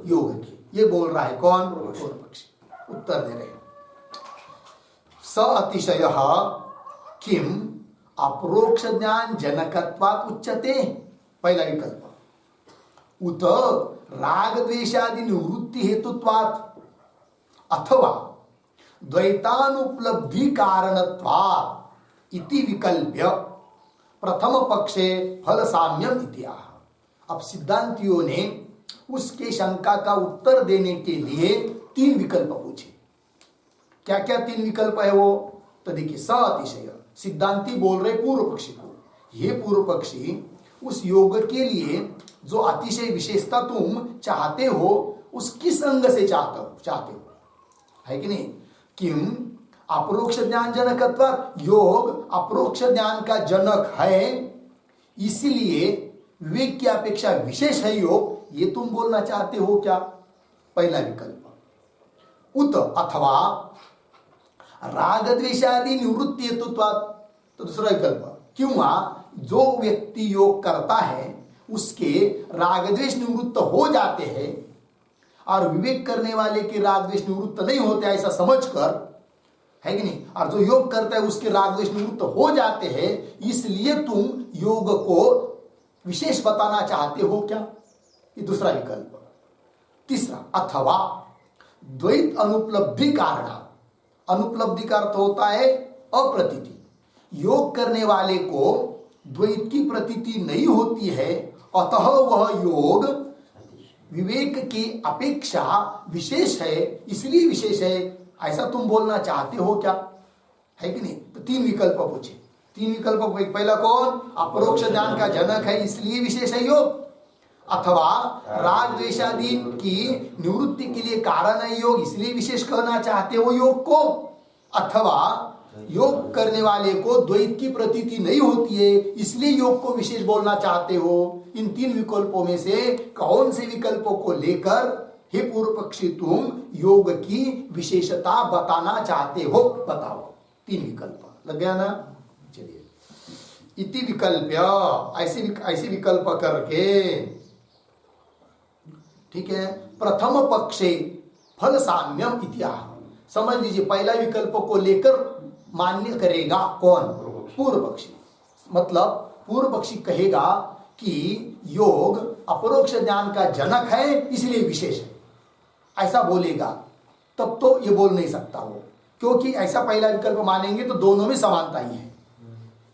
योग की। ये बोल रहा है कौन? पूर्व पक्षी। उत्तर दे रहे हैं, स अतिशय किम अप्रोक्ष ज्ञान जनकत्वात् उच्यते। पहला विकल्प, उत राग द्वेषादि निवृत्ति हेतुत्वात्, अथवा द्वैतानुपलब्धि कारणत्वात् इति विकल्प्य प्रथम पक्षे फल साम्यम इत्याह। अब सिद्धांतियों ने उसके शंका का उत्तर देने के लिए तीन विकल्प पूछे। क्या क्या तीन विकल्प है वो? तो देखिए, स अतिशय, सिद्धांती बोल रहे पूर्व पक्षी को, ये पूर्व पक्षी उस योग के लिए जो अतिशय विशेषता तुम चाहते हो, उस किस अंग से चाहते हो, है कि नहीं? किम अपरोक्ष ज्ञान जनकत्वात्, योग अपरोक्ष ज्ञान का जनक है, इसलिए विवेक की अपेक्षा विशेष है योग, ये तुम बोलना चाहते हो क्या? पहला विकल्प। उत अथवा राग द्वेषादि निवृत्ति हेतुत्वात्, तो दूसरा विकल्प, क्यों जो व्यक्ति योग करता है उसके राग द्वेष निवृत्त हो जाते हैं, और विवेक करने वाले के राग द्वेष निवृत्त नहीं होते ऐसा समझकर, है कि नहीं? और जो योग करता है उसके राग द्वेष निवृत्त हो जाते हैं, इसलिए तुम योग को विशेष बताना चाहते हो क्या? ये दूसरा विकल्प। तीसरा, अथवा द्वैत अनुपलब्धि कारण। अनुपलब्धि का अर्थ होता है अप्रतीति। योग करने वाले को द्वैत की प्रतीति नहीं होती है, अतः वह योग विवेक की अपेक्षा विशेष है, इसलिए विशेष है, ऐसा तुम बोलना चाहते हो क्या? है कि नहीं? तो तीन विकल्प पूछे। तीन विकल्प, पहला कौन? अपरोक्ष ज्ञान का जनक है इसलिए विशेष है योग, अथवा राग द्वेषादि की निवृत्ति के लिए कारण है योग इसलिए विशेष कहना चाहते हो योग को, अथवा योग करने वाले को द्वैत की प्रतीति नहीं होती है इसलिए योग को विशेष बोलना चाहते हो। इन तीन विकल्पों में से कौन से विकल्पों को लेकर हे पूर्व पक्षी तुम योग की विशेषता बताना चाहते हो? बताओ। तीन विकल्प लग गया ना? चलिए, इति विकल्प्य, ऐसे विकल्प करके, ठीक है, प्रथम पक्षे फल साम्यम इत्याह, समझ लीजिए पहला विकल्प को लेकर मान्य करेगा कौन? पूर्व पक्षी। मतलब पूर्व पक्षी कहेगा कि योग अपरोक्ष ज्ञान का जनक है इसलिए विशेष है, ऐसा बोलेगा, तब तो ये बोल नहीं सकता वो, क्योंकि ऐसा पहला विकल्प मानेंगे तो दोनों में समानता ही है,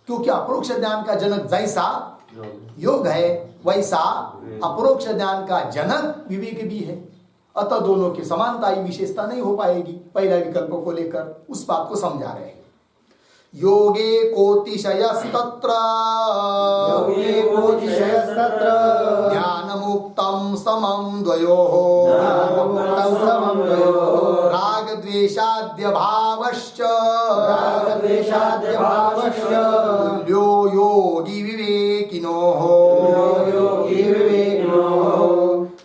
क्योंकि अपरोक्ष ज्ञान का जनक जैसा योग है वैसा अपरोक्ष ज्ञान का जनक विवेक भी है, अतः दोनों की समानता ही, विशेषता नहीं हो पाएगी पहला विकल्प को लेकर। उस बात को समझा रहे हैं। योगे कोतिशयस्तत्र ज्ञानमुक्तं समं द्वयोः राग द्वेषाद्य भावश्च तुल्यो योगी विवेकिनोः।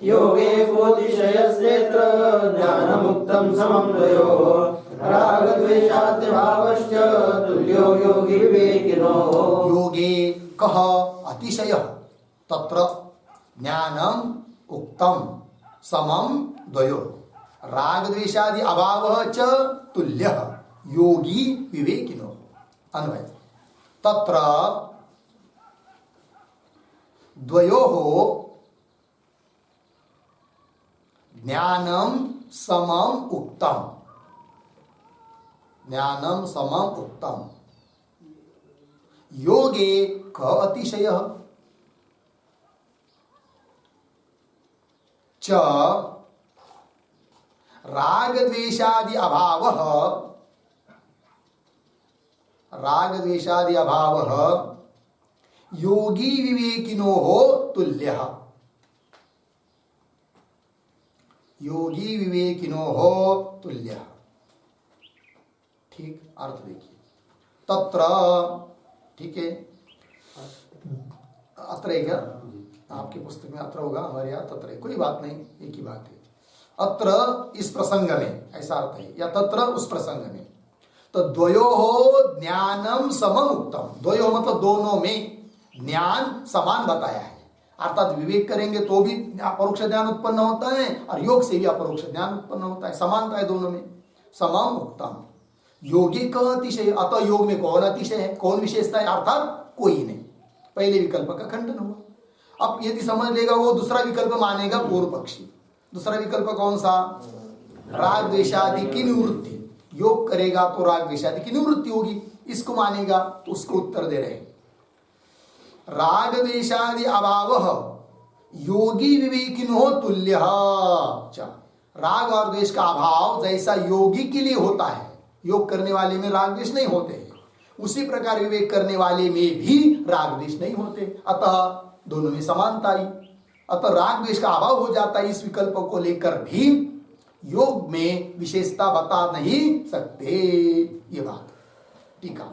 योगे कोतिशयस्यत्र ज्ञानमुक्तं समं द्वयोः राग द्वेषाद्य भावश्च तुल्यो योगी विवेकिनोः। योगे कः अतिशय तत्र ज्ञानम उक्तम समम द्वयो राग द्वेषादि अभावः च तुल्यः योगी विवेकिनो। अन्वय तत्र द्वयोः ज्ञानम समम उक्तम, ज्ञानम समम उक्तम। योगे क अतिशयः च राग द्वेषादि अभावः, राग द्वेषादि अभावः योगी विवेकिनोः तुल्यः, योगी विवेकिनोः तुल्यः। ठीक, अर्थ देखिए तत्र, ठीक है, अत्र है क्या? आपकी पुस्तक में अत्र होगा, हमारे यहाँ तत्र है, कोई बात नहीं, एक ही बात है। अत्र इस प्रसंग में ऐसा अर्थ है, या तत्र उस प्रसंग में। तो द्वयोः ज्ञानम समम उक्तम, द्वयोः मतलब दोनों में ज्ञान समान बताया है, अर्थात विवेक करेंगे तो भी अपरोक्ष ज्ञान उत्पन्न होता है और योग से भी अपरोक्ष ज्ञान उत्पन्न होता है, समानता है दोनों में। समम उक्तम योगी का अतिशय, अतः योग में कौन अतिशय है, कौन विशेषता है? अर्थात कोई नहीं। पहले विकल्प का खंडन हुआ। अब यदि समझ लेगा वो दूसरा विकल्प मानेगा पूर्व पक्षी। दूसरा विकल्प कौन सा? राग द्वेषादि की निवृत्ति, योग करेगा तो राग द्वेषादि की निवृत्ति होगी, इसको मानेगा। तो उसको उत्तर दे रहे, राग द्वेषादि अभावः योगी विवेकिनो तुल्यः च। राग और द्वेष का अभाव जैसा योगी के लिए होता है, योग करने वाले में राग द्वेष नहीं होते हैं, उसी प्रकार विवेक करने वाले में भी राग द्वेष नहीं होते, अतः दोनों में समानता ही, अतः राग द्वेष का अभाव हो जाता है। इस विकल्प को लेकर भी योग में विशेषता बता नहीं सकते, ये बात। ठीक है,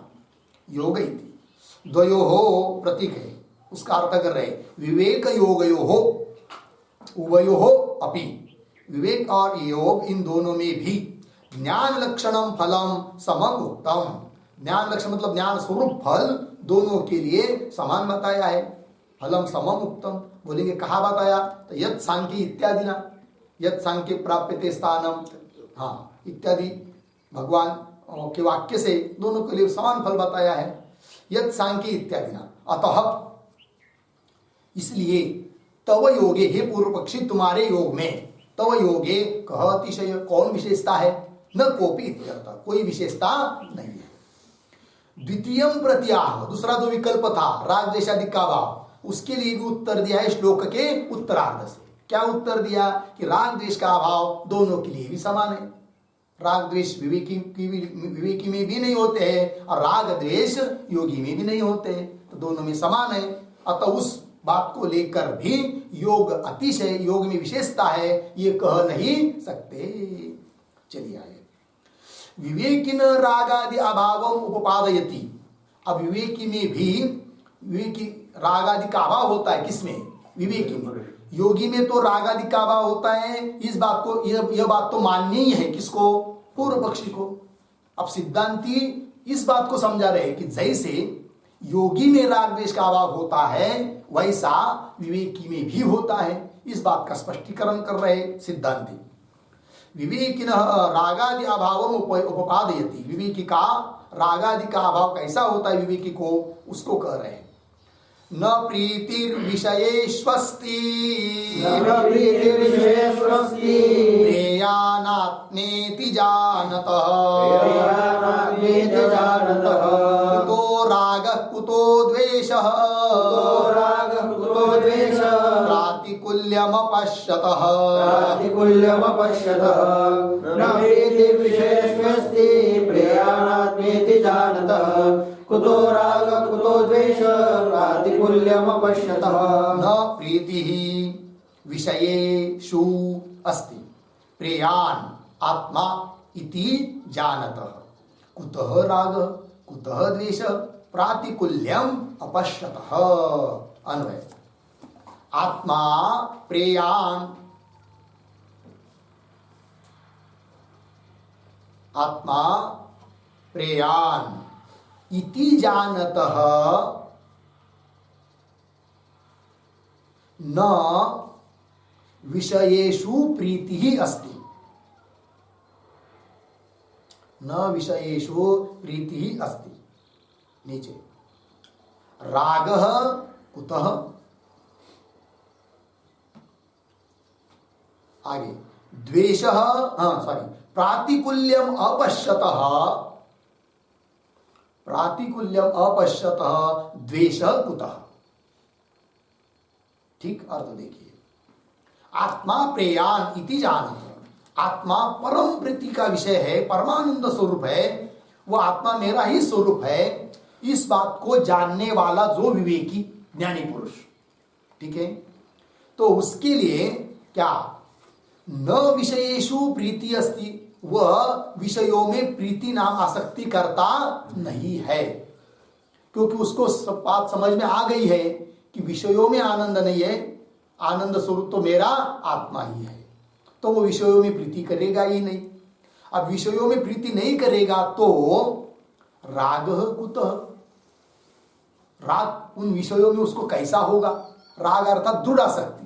योग इति द्वयोः प्रतीक है, उसका अर्थ कर रहे विवेक योगयोः उभयोः अपि, विवेक और योग इन दोनों में भी ज्ञान लक्षणम फलम समम उक्तम, ज्ञान लक्षण मतलब ज्ञान स्वरूप फल दोनों के लिए समान बताया है। फलम समम उक्तम बोलेंगे कहा बताया? तो यत् सांख्य इत्यादि ना, यत् सांख्य प्राप्यते स्थानम, हाँ इत्यादि भगवान के वाक्य से दोनों के लिए समान फल बताया है, यत् सांख्य इत्यादि ना। अतः इसलिए तव योगे, हे पूर्व पक्षी तुम्हारे योग में, तव योगे कह अतिशय, कौन विशेषता है? न कोपी इत्यर्थ, कोई विशेषता नहीं है। द्वितीयम प्रत्याह, दूसरा जो विकल्प था राग द्वेषादि का भाव, उसके लिए भी उत्तर दिया है श्लोक के उत्तरार्ध से। क्या उत्तर दिया? कि राग द्वेष का अभाव दोनों के लिए भी समान है। राग द्वेष विवेकी में भी नहीं होते हैं और राग द्वेष योगी में भी नहीं होते हैं, तो दोनों में समान है। अतः उस बात को लेकर भी योग अतिशय, योग में विशेषता है, ये कह नहीं सकते। चलिए आगे, विवेकिन रागादि अभाव उपपादयति। अब विवेकी में भी विवेकी रागादि का अभाव होता है, किसमें? विवेकी में। योगी में तो रागादि का अभाव होता है, इस बात को, यह बात तो माननी ही है, किसको? पूर्व पक्षी को। अब सिद्धांती इस बात को समझा रहे कि जैसे योगी में राग द्वेष का अभाव होता है वैसा विवेकी में भी होता है, इस बात का स्पष्टीकरण कर रहे सिद्धांती। विवेकिन रागादि अभाव उपपादयति, विवेकी का रागादि का अभाव कैसा होता है विवेकी को, उसको कह रहे हैं। न प्रीतिर्विषयेष्वस्ति प्रेयानात्मेति जानतः कुतो रागः कुतो द्वेषः प्रातिकूल्यमपश्यतः न प्रीतिर्विषयेष्वस्ति प्रेयानात्मेति जानतः कुतो राग कुतो द्वेष प्रातिकूल्यमपश्यतः। न प्रीतिः विषयेषु अस्ति प्रेयान् आत्मा इति जानतः कुतः राग कुतः द्वेष प्रातिकूल्यम अपश्यतः। अन्वय, आत्मा प्रेयान्, आत्मा प्रेयान् इति जानतः न विषयेषु प्रीतिः अस्ति, न विषयेषु प्रीतिः अस्ति। नीचे, रागः कुतः, आगे द्वेषः, प्रातिकूल्यम अपश्यतः, प्रातिकूल्यम अपश्यतः द्वेषः कुतः। ठीक अर्थ देखिए, आत्मा प्रेयान इति जानत, आत्मा परम प्रीति का विषय है, परमानंद स्वरूप है, वह आत्मा मेरा ही स्वरूप है, इस बात को जानने वाला जो विवेकी ज्ञानी पुरुष, ठीक है, तो उसके लिए क्या न विषयेषु प्रीति अस्ति, वह विषयों में प्रीति नाम आसक्ति करता नहीं है, क्योंकि उसको सब बात समझ में आ गई है कि विषयों में आनंद नहीं है, आनंद स्वरूप तो मेरा आत्मा ही है, तो वो विषयों में प्रीति करेगा ही नहीं। अब विषयों में प्रीति नहीं करेगा तो राग कुतः, राग उन विषयों में उसको कैसा होगा? राग अर्थात दृढ़ आसक्ति,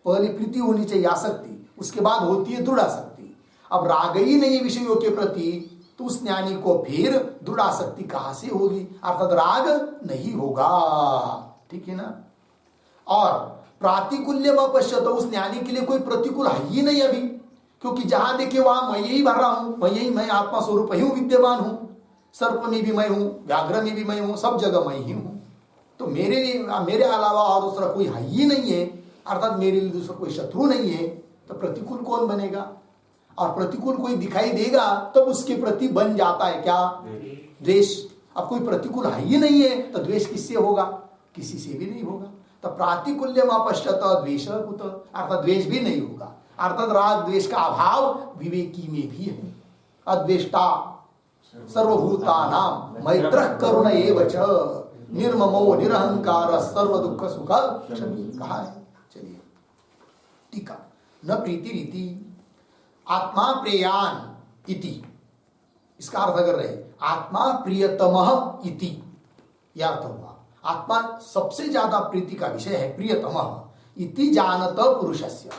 पहले प्रीति होनी चाहिए आसक्ति, उसके बाद होती है दृढ़ आसक्ति। अब राग ही नहीं विषयों के प्रति, तो उस ज्ञानी को फिर दृढ़ आसक्ति कहां से होगी? अर्थात राग नहीं होगा, ठीक है ना। और प्रातिकूल्यम अपश्यत, उस ज्ञानी के लिए कोई प्रतिकूल है ही नहीं अभी, क्योंकि जहां देखे वहां मैं यही भर रहा हूं, मैं आत्मा स्वरूप ही हूं, विद्यमान हूं, सर्प में भी मैं हूं, व्याघ्र में भी मैं हूं, सब जगह मैं ही हूं, तो मेरे अलावा और दूसरा कोई है ही नहीं है, अर्थात मेरे लिए दूसरा कोई शत्रु नहीं है, तो प्रतिकूल कौन बनेगा? और प्रतिकूल कोई दिखाई देगा तब उसके प्रति बन जाता है क्या? द्वेष। अब कोई प्रतिकूल है ही नहीं है तो द्वेष किससे होगा? किसी से भी नहीं होगा। तो प्रातिकूल्यम अपश्यत द्वेष कुत, अर्थात द्वेष भी नहीं होगा, अर्थात राग द्वेष का अभाव विवेकी में भी है। अद्वेष्टा सर्वभूतानां मैत्रः करुण एव च निर्ममो निरहंकार सर्व दुख सुख क्षमी, कहा है। चलिए टीका, न प्रीति रीति आत्मा प्रेयान इति, इसका अर्थ कर रहे आत्मा प्रियतमः इति, यह अर्थ हुआ। आत्मा सबसे ज्यादा प्रीति का विषय है, प्रियतमः इति जानत पुरुषस्य,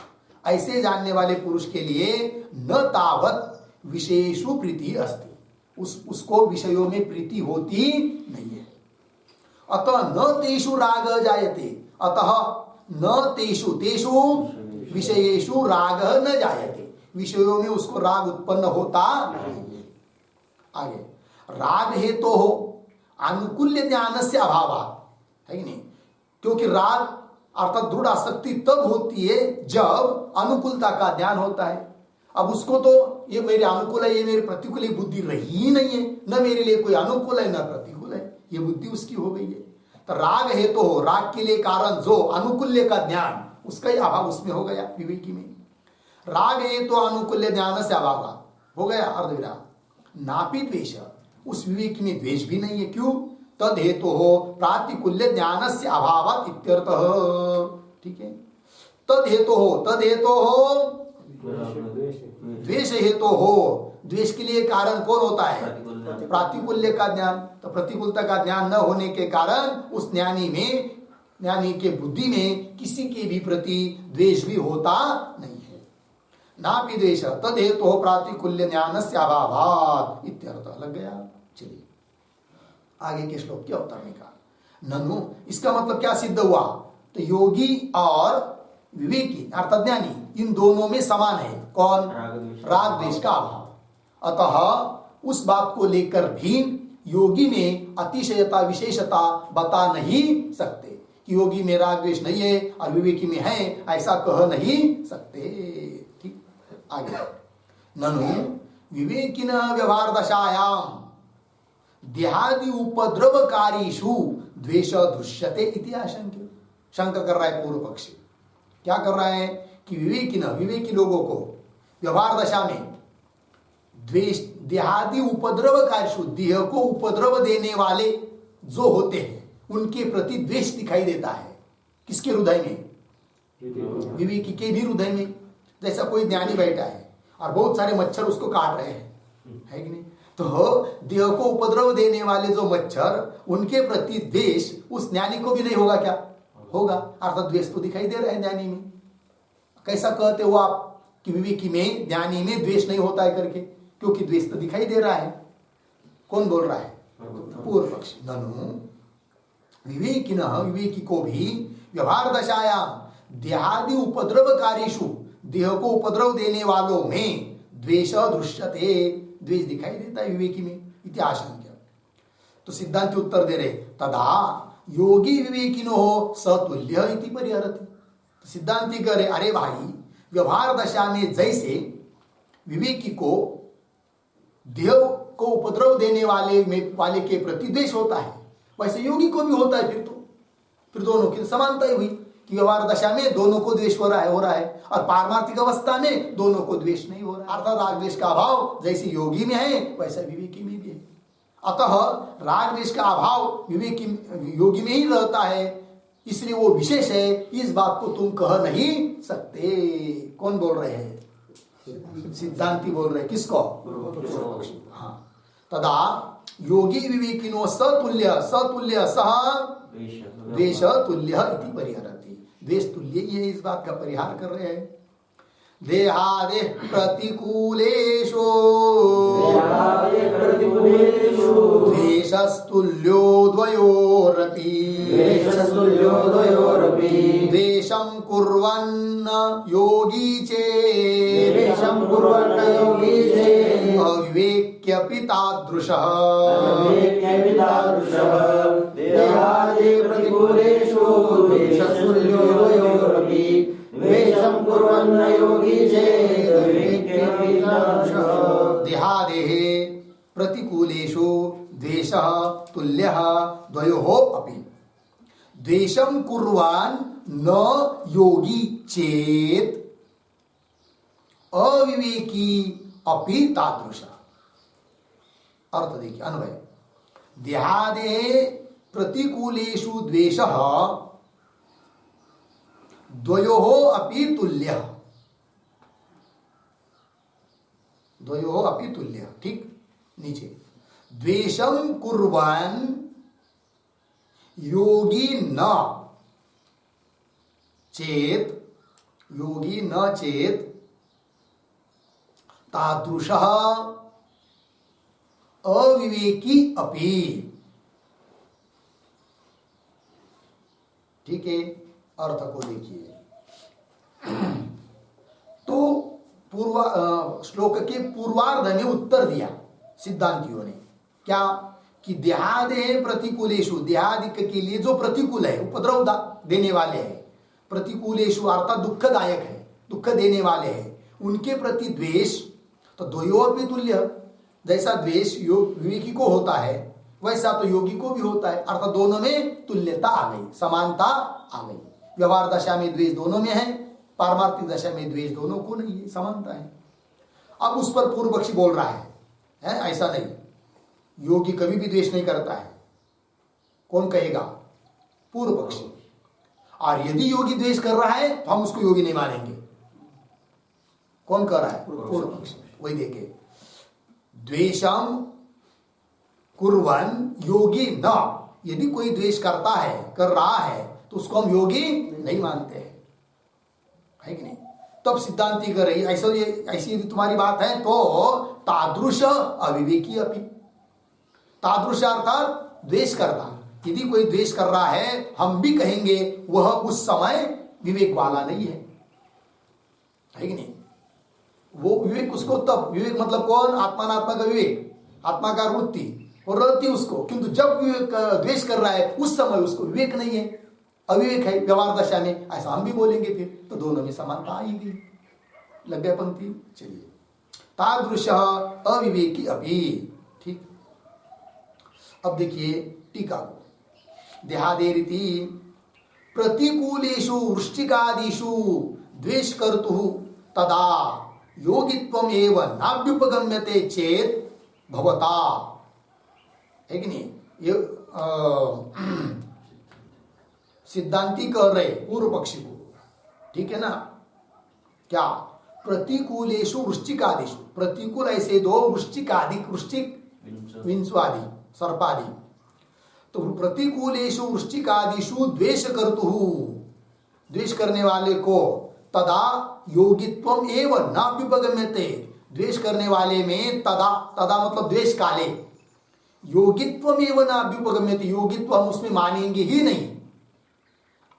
ऐसे जानने वाले पुरुष के लिए न तावत विशेषु प्रीति अस्ति, उसको विषयों में प्रीति होती नहीं है। अतः न तेषु राग जायते, अतः न तेषु विषयेषु राग न जायते, विषयों में उसको राग उत्पन्न होता नहीं। आगे, राग है तो हो अनुकूल्य ज्ञान से अभाव है कि नहीं, क्योंकि राग अर्थात दृढ़ आसक्ति तब होती है जब अनुकूलता का ज्ञान होता है। अब उसको तो ये मेरे अनुकूल है, ये मेरे प्रतिकूल, ये बुद्धि रही ही नहीं है, न मेरे लिए कोई अनुकूल है न प्रतिकूल है, ये बुद्धि उसकी हो गई है। तो राग है तो हो, राग के लिए कारण जो अनुकूल्य का ज्ञान, उसका ही अभाव उसमें हो गया विवेकी में। राग है तो अनुकूल्य ज्ञान से अभाव हो गया अर्धविराग। नापि द्वेष, उस विवेकी में द्वेष भी नहीं है। क्यों? तद हेतु हो प्रातिकूल्य ज्ञान से अभाव इत्यर्थ। ठीक है, तद हेतु हो द्वेष हेतु हो, द्वेष के लिए कारण कौन होता है? प्रातिकूल्य का ज्ञान। तो प्रतिकूलता का ज्ञान न होने के कारण उस ज्ञानी के बुद्धि में किसी के भी प्रति द्वेष भी होता नहीं है। नापि द्वेष तद हेतु हो प्रातिकूल्य ज्ञान से अभावात् इत्यर्थ। लग गया? चलिए आगे के श्लोक के अवतर में कहा ननु, इसका मतलब क्या सिद्ध हुआ? तो योगी और विवेकी अर्थात ज्ञानी, इन दोनों में समान है। कौन? राग द्वेष का अभाव। अतः उस बात को लेकर भी योगी में अतिशयता विशेषता बता नहीं सकते कि योगी में राग द्वेष नहीं है और विवेकी में है, ऐसा कह नहीं सकते। ठीक, आगे ननु विवेकिन व्यवहार दशायाम देहादि उपद्रवकारीषु द्वेष दृश्यते इति आशंक्य। शंका कर रहा है पूर्व पक्षी। क्या कर रहा है कि विवेकी लोगों को व्यवहार दशा में द्वेष, देहादि उपद्रवकारीषु, देह को उपद्रव देने वाले जो होते हैं उनके प्रति द्वेष दिखाई देता है। किसके हृदय में? विवेकी के भी हृदय में। जैसा कोई ज्ञानी बैठा है और बहुत सारे मच्छर उसको काट रहे हैं, है कि नहीं? तो देह को उपद्रव देने वाले जो मच्छर, उनके प्रति द्वेष उस ज्ञानी को भी नहीं होगा क्या? होगा। अर्थात द्वेष तो दिखाई दे रहा है ज्ञानी में। कैसा कहते हो आप कि विवेकी में, ज्ञानी में द्वेष नहीं होता है करके? क्योंकि द्वेष तो दिखाई दे रहा है। कौन बोल रहा है? पूर्व पक्षी। ननु विवेकिन, विवेकी को भी व्यवहार दशायाम देहादि उपद्रवकारीषु, देह को उपद्रव देने वालों में द्वेष दृश्यते, द्वेष दिखाई देता है विवेकी में इति आशंक्य। तो सिद्धांत उत्तर दे रहे तदा योगी विवेकिनो सतुल्य इति परिहरति। तो सिद्धांति करे अरे भाई, व्यवहार दशा में जैसे विवेकी को देह को उपद्रव देने वाले के प्रति द्वेष होता है, वैसे योगी को भी होता है। फिर दोनों की समानता ही हुई कि व्यवहार दशा में दोनों को द्वेष हो रहा है और पारमार्थिक अवस्था में दोनों को द्वेष नहीं हो रहा है। अर्थात राग द्वेष का अभाव जैसे योगी में है वैसा विवेकी में भी है। अतः राग द्वेष का अभाव योगी में ही रहता है, इसलिए वो विशेष है। इस बात को तुम कह नहीं सकते। कौन बोल रहे हैं? सिद्धांति बोल रहे। किसको? हाँ। तदा योगी विवेकिनो सतुल्य सह द्वेष तुल्य इति परिहरति। द्वेष तुल्य ही है, इस बात का परिहार कर रहे हैं। देहादे प्रतिकूलेषु द्वेषस्तुल्यो द्वयोरपि द्वेषं कुर्वन् योगी चेत् अविवेक्यपि तादृशः। देहादेः प्रतिकूलेषु द्वेषः तुल्यः द्वयोः अपि द्वेषं कुर्वान् न योगी चेत् अविवेकी अपि तादृश। अर्थ देखिए, अन्वय। देहादेः प्रतिकूलेषु द्वेषः द्वयोः अपि तुल्यः, द्वयोः अपि तुल्यः। ठीक, नीचे द्वेषं कुर्वन् योगी न चेत् तादृशः अविवेकी अपि। ठीक है, अर्थ को देखिए। तो श्लोक के पूर्वार्ध में उत्तर दिया सिद्धांतियों ने क्या कि देहादे प्रतिकूलेषु, देहादिक के लिए जो प्रतिकूल है, उपद्रव देने वाले हैं, प्रतिकूलेषु अर्थात दुखदायक है, दुख देने वाले हैं, उनके प्रति द्वेष, तो द्वयोरपि तुल्य, जैसा द्वेष विवेकी को होता है वैसा तो योगी को भी होता है, अर्थात दोनों में तुल्यता आ गई, समानता आ गई। व्यवहार दशा में द्वेष दोनों में है, पारमार्थिक दशा में द्वेष दोनों को नहीं है, समानता है। अब उस पर पूर्व पक्षी बोल रहा है ऐसा नहीं, योगी कभी भी द्वेष नहीं करता है। कौन कहेगा? पूर्व पक्षी। और यदि योगी द्वेष कर रहा है तो हम उसको योगी नहीं मानेंगे। कौन कर रहा है? पूर्व पक्षी। वही देखे, द्वेषम कुर्वन योगी न, यदि कोई द्वेष करता है, कर रहा है, तो उसको हम योगी नहीं मानते हैं, है कि नहीं? तब सिद्धांति कर रही ऐसी यदि तुम्हारी बात है तो तादृश अविवेकी अपि, तादृश अर्थात द्वेष करता, यदि कोई द्वेष कर रहा है हम भी कहेंगे वह उस समय विवेक वाला नहीं है कि नहीं? वो विवेक उसको तब, विवेक मतलब कौन? आत्मात्मा का विवेक, आत्मा का वृत्ति और रहती उसको, किंतु जब विवेक द्वेष कर रहा है उस समय उसको विवेक नहीं है, अविवेक है व्यवहार दशा में, ऐसा हम भी बोलेंगे। फिर तो दोनों में समानता आएगी। लग गए पंक्ति? चलिए, तादृश अविवेकी अभी। ठीक, अब देखिए टीका को, देहादेरिति प्रतिकूलेषु वृश्चिकादिषु द्वेष कर्तुः तदा योगित्वम एवं नाभ्युपगम्यते चेत भवता, है कि नहीं? ये सिद्धांति कह रहे पूर्व पक्षी को, ठीक है ना? क्या? प्रतिकूलेषु वृश्चिकादिषु, प्रतिकूल ऐसे दो, वृश्चिकादि, वृश्चिक विंशवादि सर्पादि, तो प्रतिकूलेषु वृश्चिकादिषु द्वेष कर्तुः, द्वेष करने वाले को तदा योगित्वम एवं नाभ्युपगम्यते, द्वेष करने वाले में तदा, तदा मतलब द्वेष काले, योगित्वम एवं नाभ्युपगम्यते, योगित्व हम उसमें मानेंगे ही नहीं।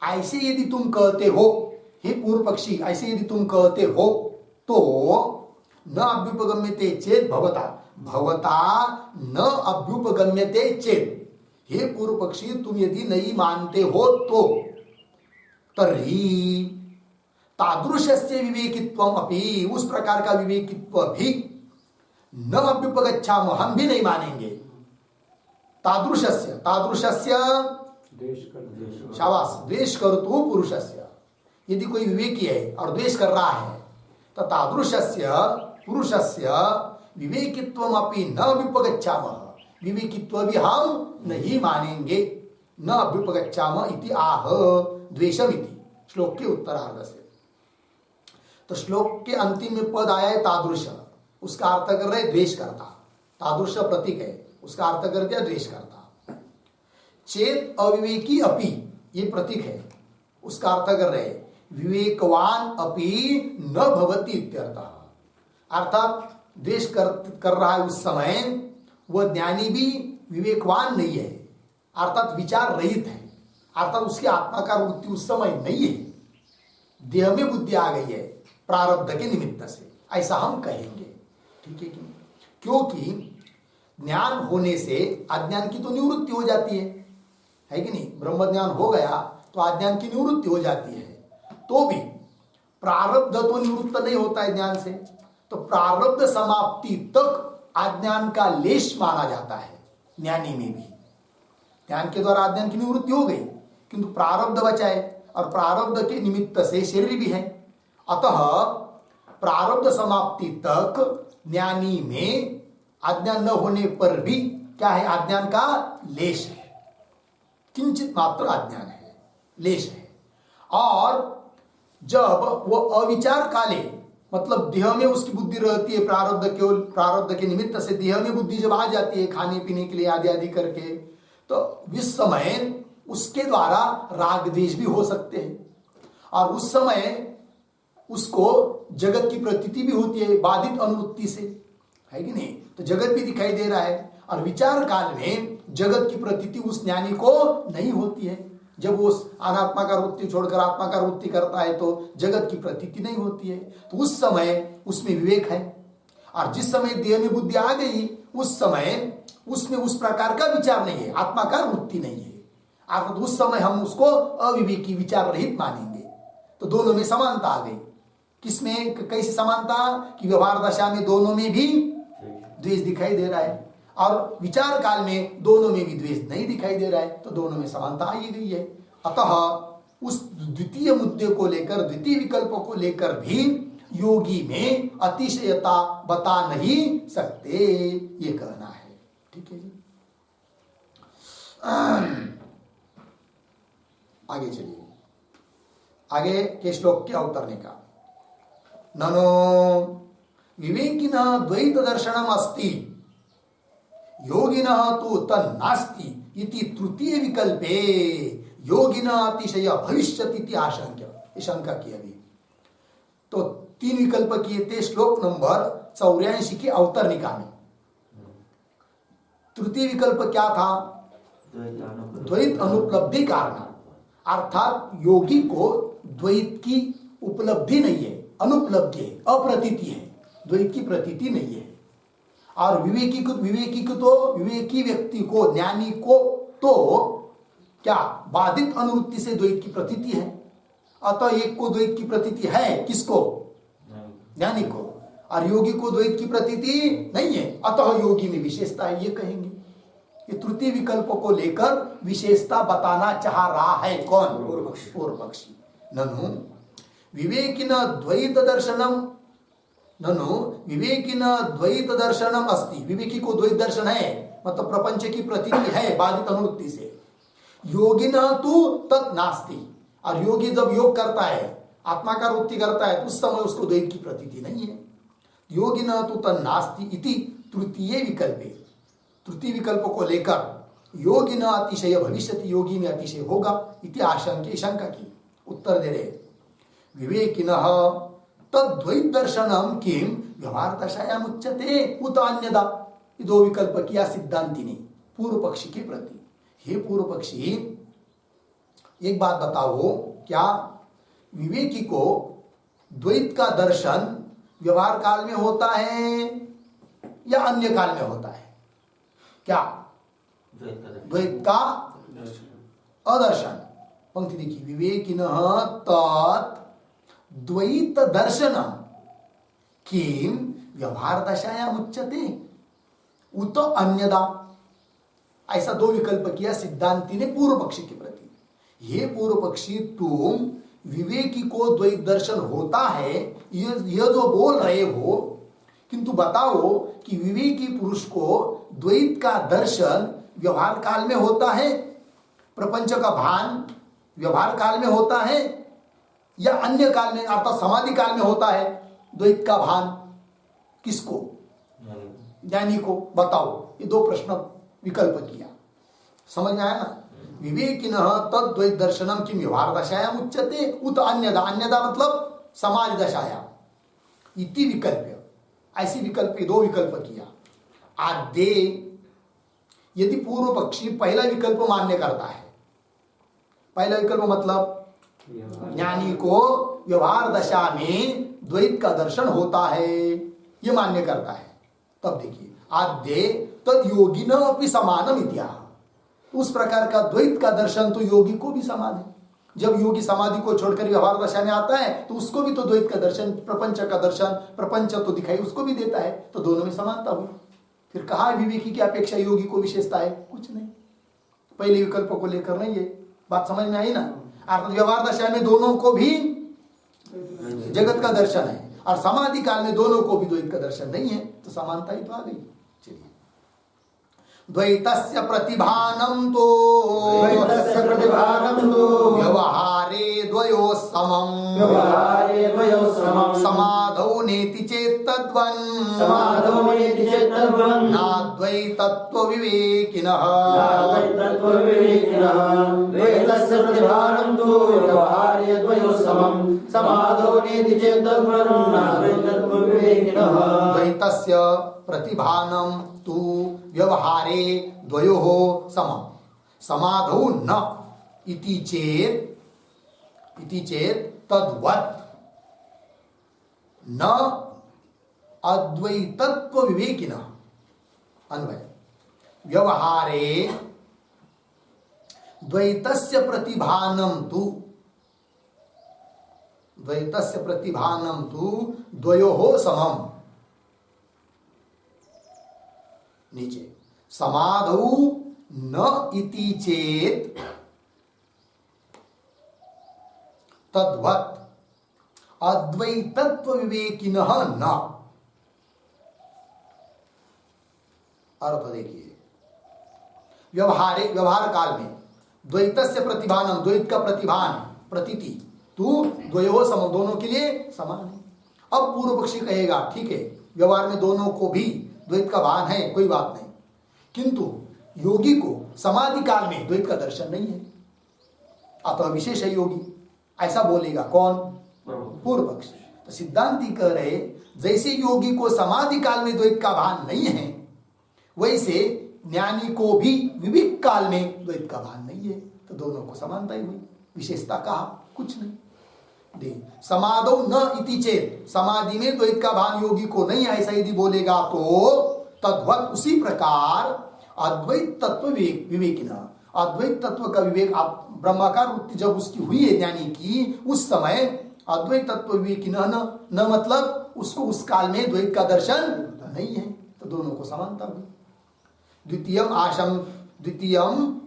ऐसे यदि तुम कहते हो हे पूर्व पक्षी, ऐसे यदि तुम कहते हो तो न अभ्युपगम्यते चेत भवता, भवता न अभ्युपगम्यते चेत, हे पूर्व पक्षी तुम यदि नहीं मानते हो तो तर्हि तादृशस्य विवेकित्वम अपि, उस प्रकार का विवेकित्व भी न अभ्युपगच्छामः, हम भी नहीं मानेंगे। तादृशस्य, तादृशस्य शाबाश, द्वेष कर्तु पुरुषस्य, यदि कोई विवेकी है और द्वेष कर रहा है तो तादृशस्य पुरुषस्य विवेकित्वम अपि न अभ्युपगच्छामः, विवेकित्व भी हम नहीं मानेंगे। न अभ्युपगच्छामः इति आह द्वेषम इति, श्लोक के उत्तरार्ध से। तो श्लोक के अंतिम में पद आया है तादृश, उसका अर्थ कर रहे द्वेष करता, तादृश प्रतीक है, उसका अर्थ कर दिया द्वेष करता। चेत अविवेकी अपि, ये प्रतीक है, उसका अर्थ कर रहे विवेकवान अपि न भवति इत्यर्थः, अर्थात द्वेष कर रहा है उस समय वह ज्ञानी भी विवेकवान नहीं है, अर्थात विचार रहित है, अर्थात उसकी आत्मा का वृत्ति उस समय नहीं है, देह में बुद्धि आ गई है प्रारब्ध के निमित्त से, ऐसा हम कहेंगे। ठीक है कि? क्योंकि ज्ञान होने से अज्ञान की तो निवृत्ति हो जाती है कि नहीं? ब्रह्म ज्ञान हो गया तो अज्ञान की निवृत्ति हो जाती है, तो भी प्रारब्ध तो निवृत्त नहीं होता है ज्ञान से, तो प्रारब्ध समाप्ति तक अज्ञान का लेश माना जाता है ज्ञानी में भी। ज्ञान के द्वारा अज्ञान की निवृत्ति हो गई, किंतु प्रारब्ध बचा है और प्रारब्ध के निमित्त से शरीर भी है, अतः प्रारब्ध समाप्ति तक ज्ञानी में अज्ञान न होने पर भी क्या है? अज्ञान का लेश है, किंचित मात्र अज्ञान है, लेश है। और जब वो अविचार काले, मतलब देह में उसकी बुद्धि रहती है, प्रारब्ध के निमित्त से देह में बुद्धि जब आ जाती है खाने पीने के लिए आदि आदि करके, तो इस समय उसके द्वारा राग द्वेष भी हो सकते हैं, और उस समय उसको जगत की प्रतीति भी होती है बाधित अनुवृत्ति से, है कि नहीं? तो जगत भी दिखाई दे रहा है, और विचार काल में जगत की प्रतीति उस ज्ञानी को नहीं होती है। जब वो अनात्मा का वृत्ति छोड़कर आत्मा का वृत्ति करता है तो जगत की प्रतीति नहीं होती है, तो उस समय उसमें विवेक है। और जिस समय देह में बुद्धि आ गई उस समय उसमें उस प्रकार का विचार नहीं है, आत्मा का वृत्ति नहीं है, अर्थात उस समय हम उसको अविवेकी विचार रहित मानेंगे। तो दोनों में समानता आ गई, किसमें कैसी समानता कि व्यवहार दशा में दोनों में भी द्वेष दिखाई दे रहा है और विचार काल में दोनों में भी द्वेष नहीं दिखाई दे रहा है, तो दोनों में समानता आई गई है। अतः उस द्वितीय मुद्दे को लेकर, द्वितीय विकल्प को लेकर भी योगी में अतिशयता बता नहीं सकते, ये कहना है। ठीक है जी, आगे चलिए, आगे के श्लोक क्या उतरने का। ननो विवेकिनः द्वैत दर्शनम अस्ति योगिनः तु तन्नास्ति इति तृतीय विकल्पे योगिनः अतिशय भविष्यति इति आशंक्य, ये शंका की अभी। तो 3 विकल्प किए थे श्लोक नंबर 84 की अवतरणिका में। तृतीय विकल्प क्या था? द्वैत अनुपलब्धि कारण, अर्थात योगी को द्वैत की उपलब्धि नहीं है, अनुपलब्धि है, अप्रतीति है, द्वैत की प्रतीति नहीं है। और विवेकी व्यक्ति को, ज्ञानी को तो क्या बाधित अनुवृत्ति से द्वैत की प्रतीति है। अतः एक को द्वैत की प्रतीति है, किसको? ज्ञानी को। और योगी को द्वैत की प्रतीति नहीं है, अतः योगी में विशेषता है, ये कहेंगे। ये तृतीय विकल्प को लेकर विशेषता बताना चाह रहा है कौन? पूर्व पक्षी। ननु विवेकिनः द्वैत दर्शनम, ननु विवेकिनः द्वैत दर्शनम अस्ति, विवेकी को द्वैत दर्शन है, मतलब प्रपंच की प्रतीति है बाधित अनुवृत्ति से। योगिनः तु तत् नास्ति, और योगी जब योग करता है, आत्माकार वृत्ति करता है, तो उस समय उसको द्वैत की प्रतीति नहीं है। योगिनः तु तत् नास्ति इति तृतीय विकल्पे, तृतीय विकल्प को लेकर योगिनः अतिशय भविष्यति, योगी में अतिशय होगा इति आशंक्य, शंका की। उत्तर दे रहे विवेकिनः तद्वैत दर्शनम किम व्यवहार दशायाम उच्यते उत अन्यदा। ये 2 विकल्प किया सिद्धांति ने पूर्व पक्षी के प्रति। हे पूर्व पक्षी, एक बात बताओ, क्या विवेकी को द्वैत का दर्शन व्यवहार काल में होता है या अन्य काल में होता है? क्या द्वैत का अदर्शन? पंक्ति देखिए, विवेकिनः तत् द्वैत दर्शनम किम व्यवहार दशायाम उच्यते उत अन्यदा। ऐसा 2 विकल्प किया सिद्धांति ने पूर्व पक्षी के प्रति। हे पूर्व पक्षी, तुम विवेकी को द्वैत दर्शन होता है यह जो बोल रहे हो, किंतु बताओ कि विवेकी पुरुष को द्वैत का दर्शन व्यवहार काल में होता है, प्रपंच का भान व्यवहार काल में होता है, या अन्य काल में अर्थात समाधि काल में होता है द्वैत का भान? किसको? ज्ञानी को। बताओ। ये 2 प्रश्न विकल्प किया, समझ में आया ना? विवेकिनः तद्वैत दर्शनम किम व्यवहार दशायाम उच्यते उत अन्यदा, अन्यदा मतलब समाधि दशायाम इति विकल्प। ऐसी विकल्प 2 विकल्प किया। आद्य यदि पूर्व पक्षी पहला विकल्प मान्य करता है, पहला विकल्प मतलब ज्ञानी को व्यवहार दशा में द्वैत का दर्शन होता है, ये मान्य करता है, तब देखिए आद्य तद योगिनः अपि समानम इत्याह, उस प्रकार का द्वैत का दर्शन तो योगी को भी समान है। जब योगी समाधि को छोड़कर व्यवहार दशा में आता है तो उसको भी तो द्वैत का दर्शन, प्रपंच का दर्शन, प्रपंच तो दिखाई उसको भी देता है, तो दोनों में समानता हुई। फिर कहा विवेकी की अपेक्षा योगी को विशेषता है? कुछ नहीं। पहले विकल्प को लेकर नहीं, ये बात समझ में आई ना? अर्थात व्यवहार दशा में दोनों को भी जगत का दर्शन है और समाधि काल में दोनों को भी द्वैत का दर्शन नहीं है, तो समानता ही तो आ गई। चलिए, द्वैतस्य प्रतिभानं तो व्यवहारे द्वयोः समम् समाधौ नेति चेत् तद्वन् नाद्वैतत्व विवेकिनः। द्वैतस्य प्रतिभानं तु व्यवहारे द्वयोः समम् समाधौ नेति चेत् तद्वन् नाद्वैतत्व विवेकिनः। द्वैतस्य प्रतिभानं तु व्यवहारे द्वयोः समम् समाधौ न इति चेत् तद्वत् न अद्वैतत्व विवेकिनः। अन्वय व्यवहारे द्वैतस्य प्रतिभानं तु द्वैतस्य प्रतिभानं तु द्वयोः समम्। नीचे समाधौ न इति चेत तद्वत् अद्वैतत्व विवेकिनः न। अर्थ देखिए, व्यवहार काल में द्वैतस्य प्रतिभानम, द्वैत का प्रतिभान, प्रतीति तू द्वयोः सम, दोनों के लिए समान है। अब पूर्व पक्षी कहेगा ठीक है, व्यवहार में दोनों को भी द्वैत का भान है, कोई बात नहीं, किंतु योगी को समाधि काल में द्वैत का दर्शन नहीं है, अतः विशेष है योगी, ऐसा बोलेगा कौन? पूर्व पक्षी। तो सिद्धांती कह रहे जैसे योगी को समाधि काल में द्वैत का भान नहीं है, वैसे ज्ञानी को भी विवेक काल में द्वैत का भान नहीं है। तो दोनों को समानता ही हुई, विशेषता कहा कुछ नहीं। दे समाधौ न इति चेत, समाधि में द्वैत का भान योगी को नहीं, ऐसा यदि बोलेगा तो तद्वत उसी प्रकार अद्वैत तत्व विवेकिना, अद्वैत तत्व का विवेक, आप ब्रह्माकार वृत्ति जब उसकी हुई है ज्ञानी की, उस समय अद्वैत तत्व विवेकिना न मतलब उसको उस काल में द्वैत का दर्शन नहीं है। तो दोनों को समानता हुई। द्वितीयम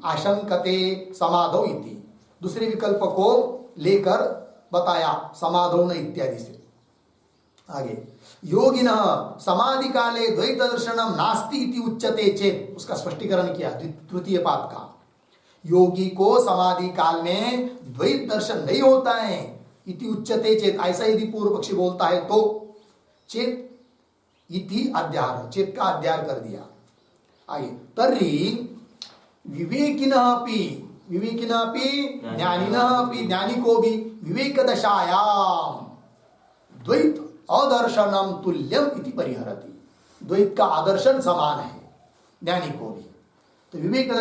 आशंकते समाधौ इति, दूसरे विकल्प को लेकर बताया समाधौ न इत्यादि से। आगे योगिनः समाधि काले द्वैत दर्शनम नास्ति इति उच्यते चेत, उसका स्पष्टीकरण किया तृतीय पाद का। योगी को समाधि काल में द्वैत दर्शन नहीं होता है, इति उच्यते चेत, ऐसा यदि पूर्व पक्षी बोलता है तो चेत इति अध्यार, चेत का अध्यार कर दिया। आगे तर्हि विवेकिनः अपि ज्ञानिनः अपि, ज्ञानी को भी विवेक दशायाम द्वैत अदर्शनम तुल्यम इति परिहरति, द्वैत का आदर्शन समान है ज्ञानी को भी। तो विवेक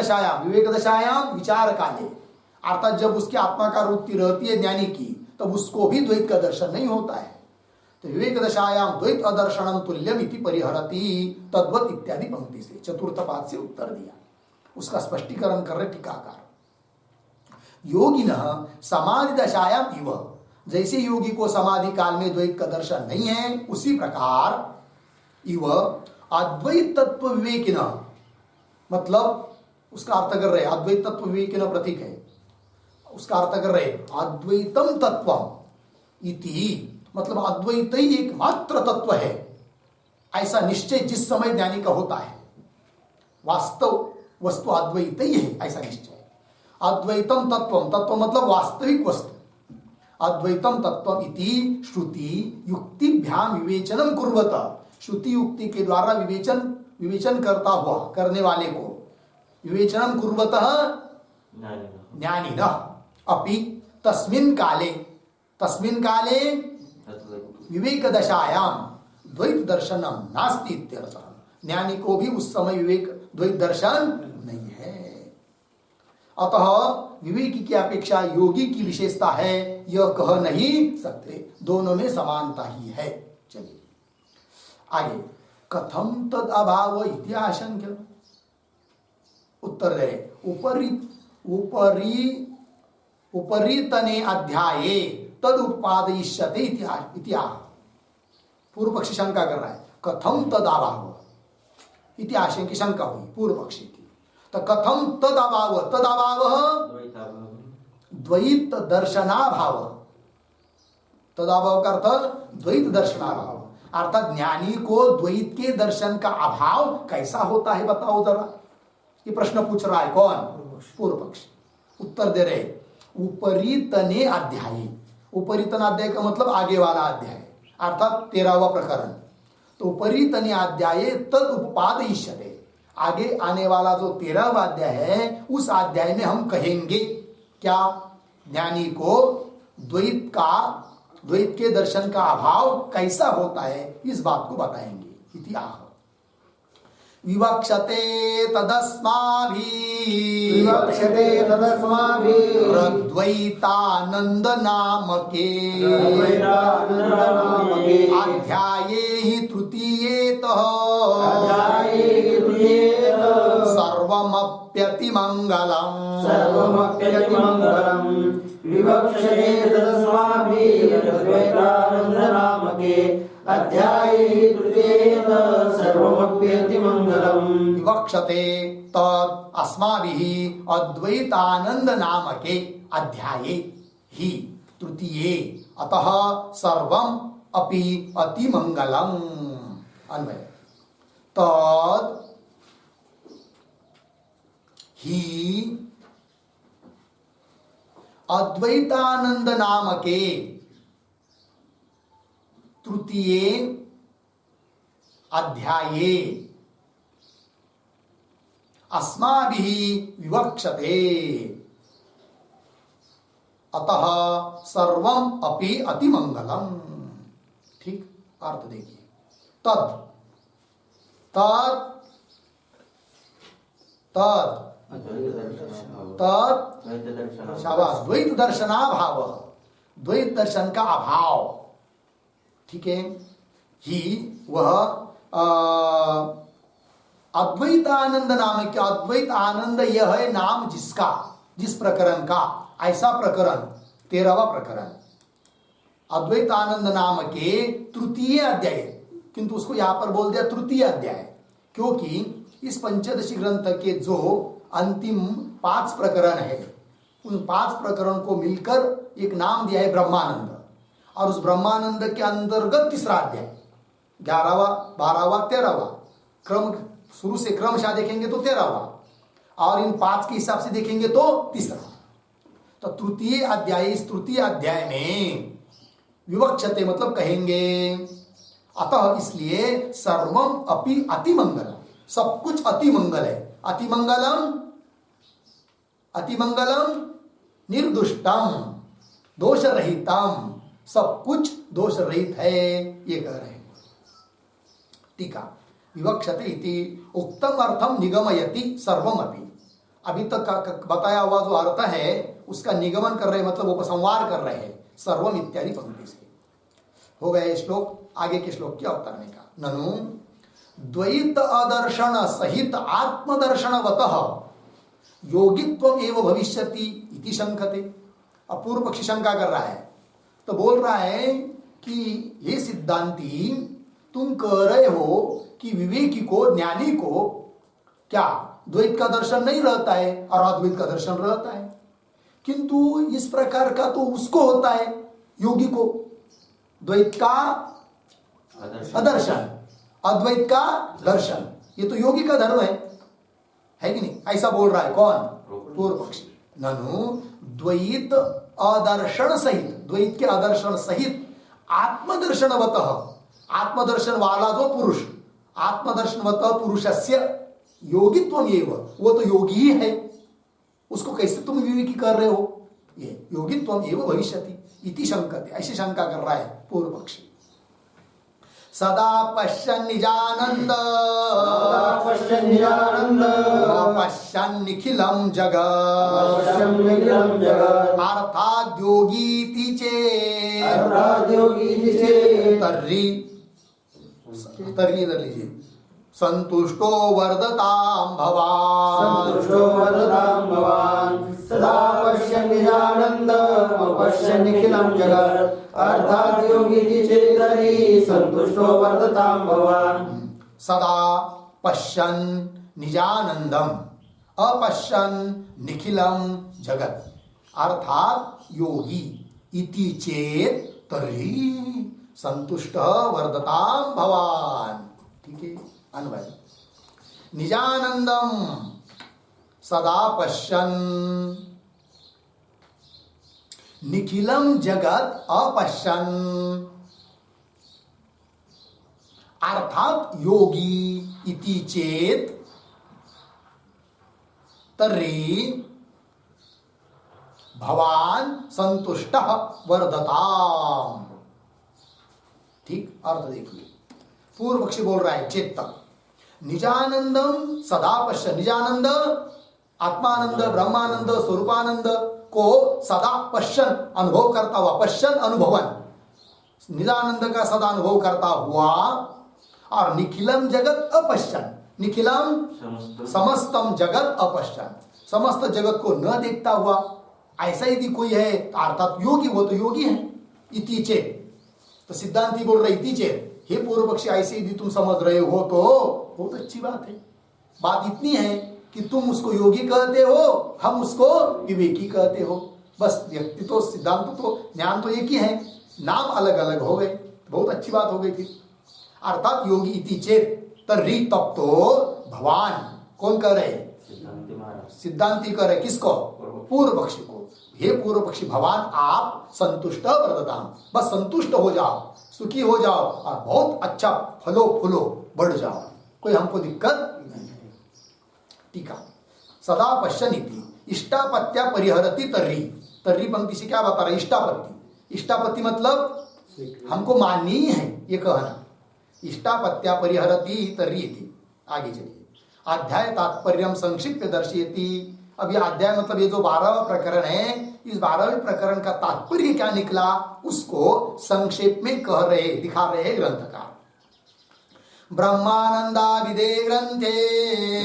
दशायाम विचार काले, अर्थात जब उसकी आत्माकार वृत्ति रहती है ज्ञानी की, तब उसको भी द्वैत का दर्शन नहीं होता है। तो विवेक दशायाम द्वैत अदर्शनम तुल्यम इति परिहरति तद्वत इत्यादि पंक्ति से चतुर्थ पाद से उत्तर दिया, उसका स्पष्टीकरण कर रहे टीकाकार। योगिनः समाधि दशायाम इव, जैसे योगी को समाधि काल में द्वैत का दर्शन नहीं है, उसी प्रकार इव अद्वैत तत्व विवेकिनः, मतलब उसका अर्थ कर रहे अद्वैत तत्व विवेकिनः प्रतीक है, उसका अर्थ कर रहे अद्वैतम तत्वम इति, मतलब अद्वैत ही एकमात्र तत्व है, ऐसा निश्चय जिस समय ज्ञानी का होता है, वास्तव वस्तु अद्वैत ही है ऐसा निश्चय। अद्वैतम तत्वम, तत्व मतलब वास्तविक वस्तु, अद्वैतम तत्वम इति श्रुति युक्तिभ्याम विवेचनम कुर्वत, श्रुति युक्ति के द्वारा विवेचन करता हुआ, करने वाले को विवेचनम कुर्वतः ज्ञानिनः अपि तस्मिन् काले विवेक दशायाम द्वैत दर्शनम नास्ति इत्यर्थः, ज्ञानी को भी उस समय विवेक द्वैत दर्शन नहीं है। अतः विवेकी की अपेक्षा योगी की विशेषता है, यह कह नहीं सकते, दोनों में समानता ही है। चलिए आगे, कथम तद अभाव इति आशंक्य, उत्तर दे उपरीतने अध्याये तद उत्पादयिष्यते इति आह। पूर्व पक्षी शंका कर रहा है, कथम तद अभाव इति आशंका की शंका हुई पूर्व पक्षी की। तो कथम तद अभाव, तद अभाव द्वैत दर्शनाभाव, तद अभाव का अर्थ द्वैत दर्शनाभाव, अर्थात ज्ञानी को द्वैत के दर्शन का अभाव कैसा होता है बताओ जरा, ये प्रश्न पूछ रहा है कौन? पूर्व पक्षी। उत्तर दे रहे उपरीतने अध्याय, उपरीतन अध्याय का मतलब आगे वाला अध्याय, अर्थात 13वां प्रकरण। तो उपरीतने अध्याय तद उपपादयिष्यते, आगे आने वाला जो 13वां अध्याय है, उस अध्याय में हम कहेंगे क्या, ज्ञानी को द्वैत के दर्शन का अभाव कैसा होता है, इस बात को बताएंगे। इति आह विवक्षते तदस्माभिः द्वैतानंद नामके अध्याये हि तृतीयेतः सर्वमप्यति मंगलम् विवक्षते तदस्माभिः अद्वैतानन्दनामके अध्याये तृतीयेन सर्वमप्यतिमङ्गलम्। विवक्षते तद अस्माभिः अद्वैतानंद नामके अध्याये ही तृतीये अतः सर्वम अपि अतिमंगलम। अन्वय तद ही अद्वैतानंद नामके तृतीये अध्याये अस्माभिः विवक्षते अतः सर्वम अपि अतिमंगलम। ठीक, अर्थ देखिए। तद तद तद तद शाबाश, द्वैत दर्शनाभाव, द्वैत दर्शन का अभाव। ठीक है, ही वह अद्वैतानंद नाम के, अद्वैत आनंद यह है नाम जिसका, जिस प्रकरण का, ऐसा प्रकरण 13वां प्रकरण अद्वैतानंद नाम के तृतीय अध्याय, किंतु उसको यहां पर बोल दिया तृतीय अध्याय, क्योंकि इस पंचदशी ग्रंथ के जो अंतिम 5 प्रकरण है, उन 5 प्रकरण को मिलकर एक नाम दिया है ब्रह्मानंद, और उस ब्रह्मानंद के अंतर्गत तीसरा अध्याय 11वां 12वां 13वां क्रम, शुरू से क्रमशः देखेंगे तो 13वां, और इन 5 के हिसाब से देखेंगे तो तीसरा। तो तृतीय अध्याय, इस तृतीय अध्याय में विवक्षते मतलब कहेंगे, अतः इसलिए सर्वम अपि अतिमंगलम, सब कुछ अतिमंगल है। अतिमंगलम, अतिमंगलम निर्दुष्टम, दोष रहितम, सब कुछ दोष रहित है, ये कह रहे हैं। टीका विवक्षते इति उक्तम अर्थम निगमयति सर्वमपि, अभी तक बताया हुआ जो अर्थ है उसका निगमन कर रहे हैं, मतलब उपसंहार कर रहे हैं सर्वम इत्यादि पंक्ति से। हो गया श्लोक, आगे के श्लोक की अवतरणे का। ननु द्वैत अदर्शन सहित आत्मदर्शनवतः योगित्वम एव भविष्यति इति शंकते। अब पूर्व पक्षी शंका कर रहा है, तो बोल रहा है कि ये सिद्धांती तुम कह रहे हो कि विवेकी को, ज्ञानी को क्या द्वैत का दर्शन नहीं रहता है और अद्वैत का दर्शन रहता है, किंतु इस प्रकार का तो उसको होता है योगी को, द्वैत का अदर्शन, अद्वैत का दर्शन, ये तो योगी का धर्म है कि नहीं? ऐसा बोल रहा है कौन? पूर्व पक्षी। ननु द्वैत अदर्शन सहित, द्वैत के अदर्शन सहित आत्मदर्शनवतः, आत्मदर्शन वाला जो पुरुष, आत्मदर्शनवतः पुरुषस्य योगित्वम एव, वो तो योगी ही है, उसको कैसे तुम विवेकी कर रहे हो? ये योगित्वम एव भविष्यति इति शंकते, ऐसी शंका कर रहा है पूर्व पक्षी। सदा पश्यन् निजानंद, पश्यन् निखिलं जगत्, अर्थात् योगीति चेत्, तर्हि इधर लीजिए, संतुष्टो वर्धतां भवान्, संतुष्टो वर्धतां भवान्, सदा पश्यन् निजानन्दं पश्यन् निखिलं जगत्, अर्थात् योगीति चेत् तर्हि संतुष्टो वर्धतां भवान्। सदा पश्यन् निजानन्दम् अपश्यन् निखिलं जगत्, अर्थात योगी इति चेत् तर्हि संतुष्टः वर्धतां भवान्। ठीक है, अन्वय निजानंदम सदा पश्यन् निखिलम जगत अपश्यन्, अर्थात योगी इति चेत तर्हि भवान संतुष्टः वर्धताम्। ठीक, अर्थ देखिए, पूर्व पक्षी बोल रहा है चेतन निजानंदम सदा पश्य, निजानंद आत्मानंद ब्रह्मानंद स्वरूपानंद को सदा पश्यन अनुभव करता हुआ, पश्यन अनुभवन, निजानंद का सदा अनुभव करता हुआ, और निखिलम जगत अपश्यन, निखिलम समस्तम जगत अपश्यन, समस्त जगत को न देखता हुआ, ऐसा यदि कोई है अर्थात योगी, वो तो योगी है। इति चेत, तो सिद्धांती बोल रहे इति चेत, हे पूर्व पक्षी ऐसे यदि तुम समझ रहे हो तो बहुत अच्छी बात है। बात इतनी है कि तुम उसको योगी कहते हो, हम उसको विवेकी कहते हो, बस व्यक्ति तो सिद्धांत तो ज्ञान तो एक ही है, नाम अलग अलग हो गए, बहुत अच्छी बात हो गई थी। अर्थात योगी इति चेत तर्हि, तब तो भगवान कौन कह रहे, सिद्धांति कह रहे, किसको, पूर्व पक्षी को, हे पूर्व पक्षी भगवान आप संतुष्ट वर्तताम, बस संतुष्ट हो जाओ, सुखी हो जाओ और बहुत अच्छा फलो फूलो बढ़ जाओ, कोई हमको दिक्कत नहीं है। टीका, सदा पश्यन्ति इष्टापत्या परिहरति तर्हि, तर्हि पंक्ति से क्या बता रहा है, इष्टापत्ति, इष्टापत्ति मतलब हमको माननी ही है ये कहना, इष्टापत्या परिहरति तर्हि थी। आगे चलिए, अध्याय तात्पर्यम संक्षिप्त दर्शयति। अब ये अध्याय मतलब ये जो 12वां प्रकरण है, इस 12वें प्रकरण का तात्पर्य क्या निकला उसको संक्षेप में कह रहे, दिखा रहे ग्रंथकार। ब्रह्मानंदाभिधे ग्रंथे,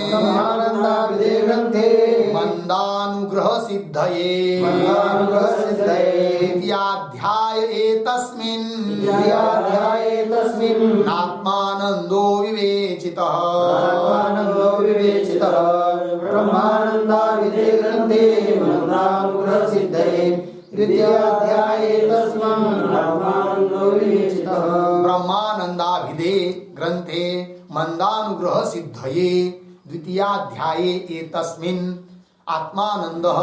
ब्रह्मानंदाभिधे ग्रंथे मंदानुग्रह सिद्धये, मंदानुग्रह सिद्धये द्वितीयाध्याय एतस्मिन्, द्वितीयाध्याये तस्मिन् नात्मानन्दो विवेचितः, आत्मानन्दो विवेचितः। ब्रह्मानंदाभिधे ग्रंथे मंदानुग्रह सिद्धये द्वितीयाध्याये तस्मिन् आत्मानन्दो विवेचितः। ब्रह्मानंदाभिधे ग्रंथे मंदानुग्रह सिद्धये द्वितीयाध्याये एतस्मिन् आत्मानंदः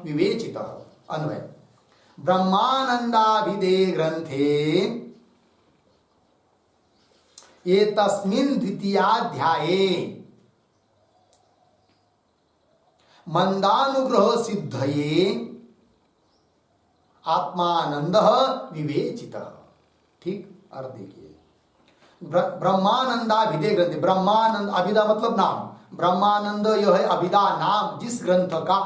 विवेचितः। अन्वय, ब्रह्मानंदाभिधे ग्रंथे एतस्मिन् द्वितीयाध्याये मंदानुग्रह सिद्धये आत्मानंदः विवेचितः। ठीक, अर्थ देखिए, ब्रह्मानंदाभिधे ग्रंथ, ब्रह्मानंद, अभिधा मतलब नाम, ब्रह्मानंद यह है अभिधा नाम जिस ग्रंथ का,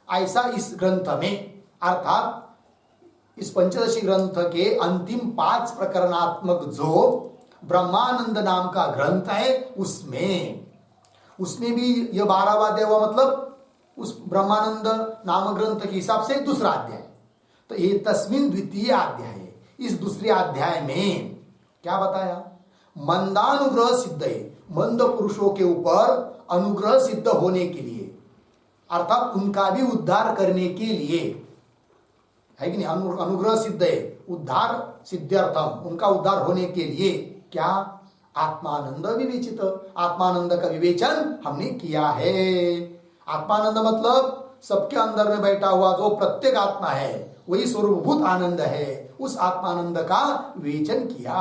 ऐसा इस ग्रंथ में अर्थात इस पंचदशी ग्रंथ के अंतिम 5 प्रकरणात्मक जो ब्रह्मानंद नाम का ग्रंथ है उसमें भी यह 12वां अध्याय हुआ, मतलब उस ब्रह्मानंद नाम ग्रंथ के हिसाब से दूसरा अध्याय, तो ये तस्मिन द्वितीय अध्याय, इस दूसरे अध्याय में क्या बताया, मंदानुग्रह सिद्ध है, मंद पुरुषों के ऊपर अनुग्रह सिद्ध होने के लिए, अर्थात उनका भी उद्धार करने के लिए, है कि नहीं, अनुग्रह सिद्ध है, उद्धार सिद्ध्यर्थम, उनका उद्धार होने के लिए क्या, आत्मानंद विवेचित, आत्मानंद का विवेचन हमने किया है। आत्मानंद मतलब सबके अंदर में बैठा हुआ जो प्रत्येक आत्मा है वही स्वरूपभूत आनंद है, उस आत्मानंद का विवेचन किया,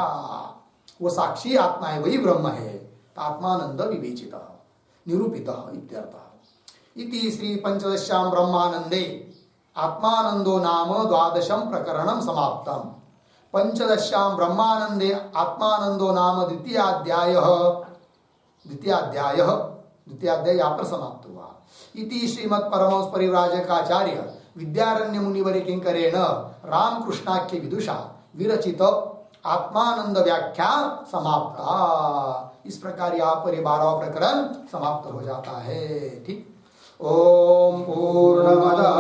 वो साक्षी आत्मा है, वही ब्रह्म है, आत्मानंद विवेचित निरूपित इत्यर्थः। इति श्री पंचदश्यां ब्रह्मानंदे आत्मानंदो नाम 12 प्रकरणं समाप्तम्। पंचदश्यां ब्रह्मानंदे आत्मानंदो नाम द्वितीयाध्याय यहाँ पर समाप्त हुआ। इति श्रीमत् परमहंस परिव्राजकाचार्य विद्यारण्य मुनिवर किंकरेण रामकृष्णाख्य विदुषा विरचित आत्मानंद व्याख्या समाप्ता। इस प्रकार यहाँ पर 12वां प्रकरण समाप्त हो जाता है। ठीक, ओम पूर्णमदः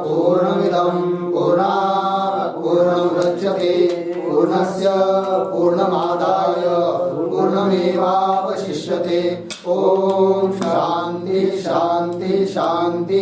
पूर्णमिदं पूर्णात् पूर्णमुदच्यते पूर्णस्य पूर्णमादाय पूर्णमेवावशिष्यते। ओम शांति शांति शांति।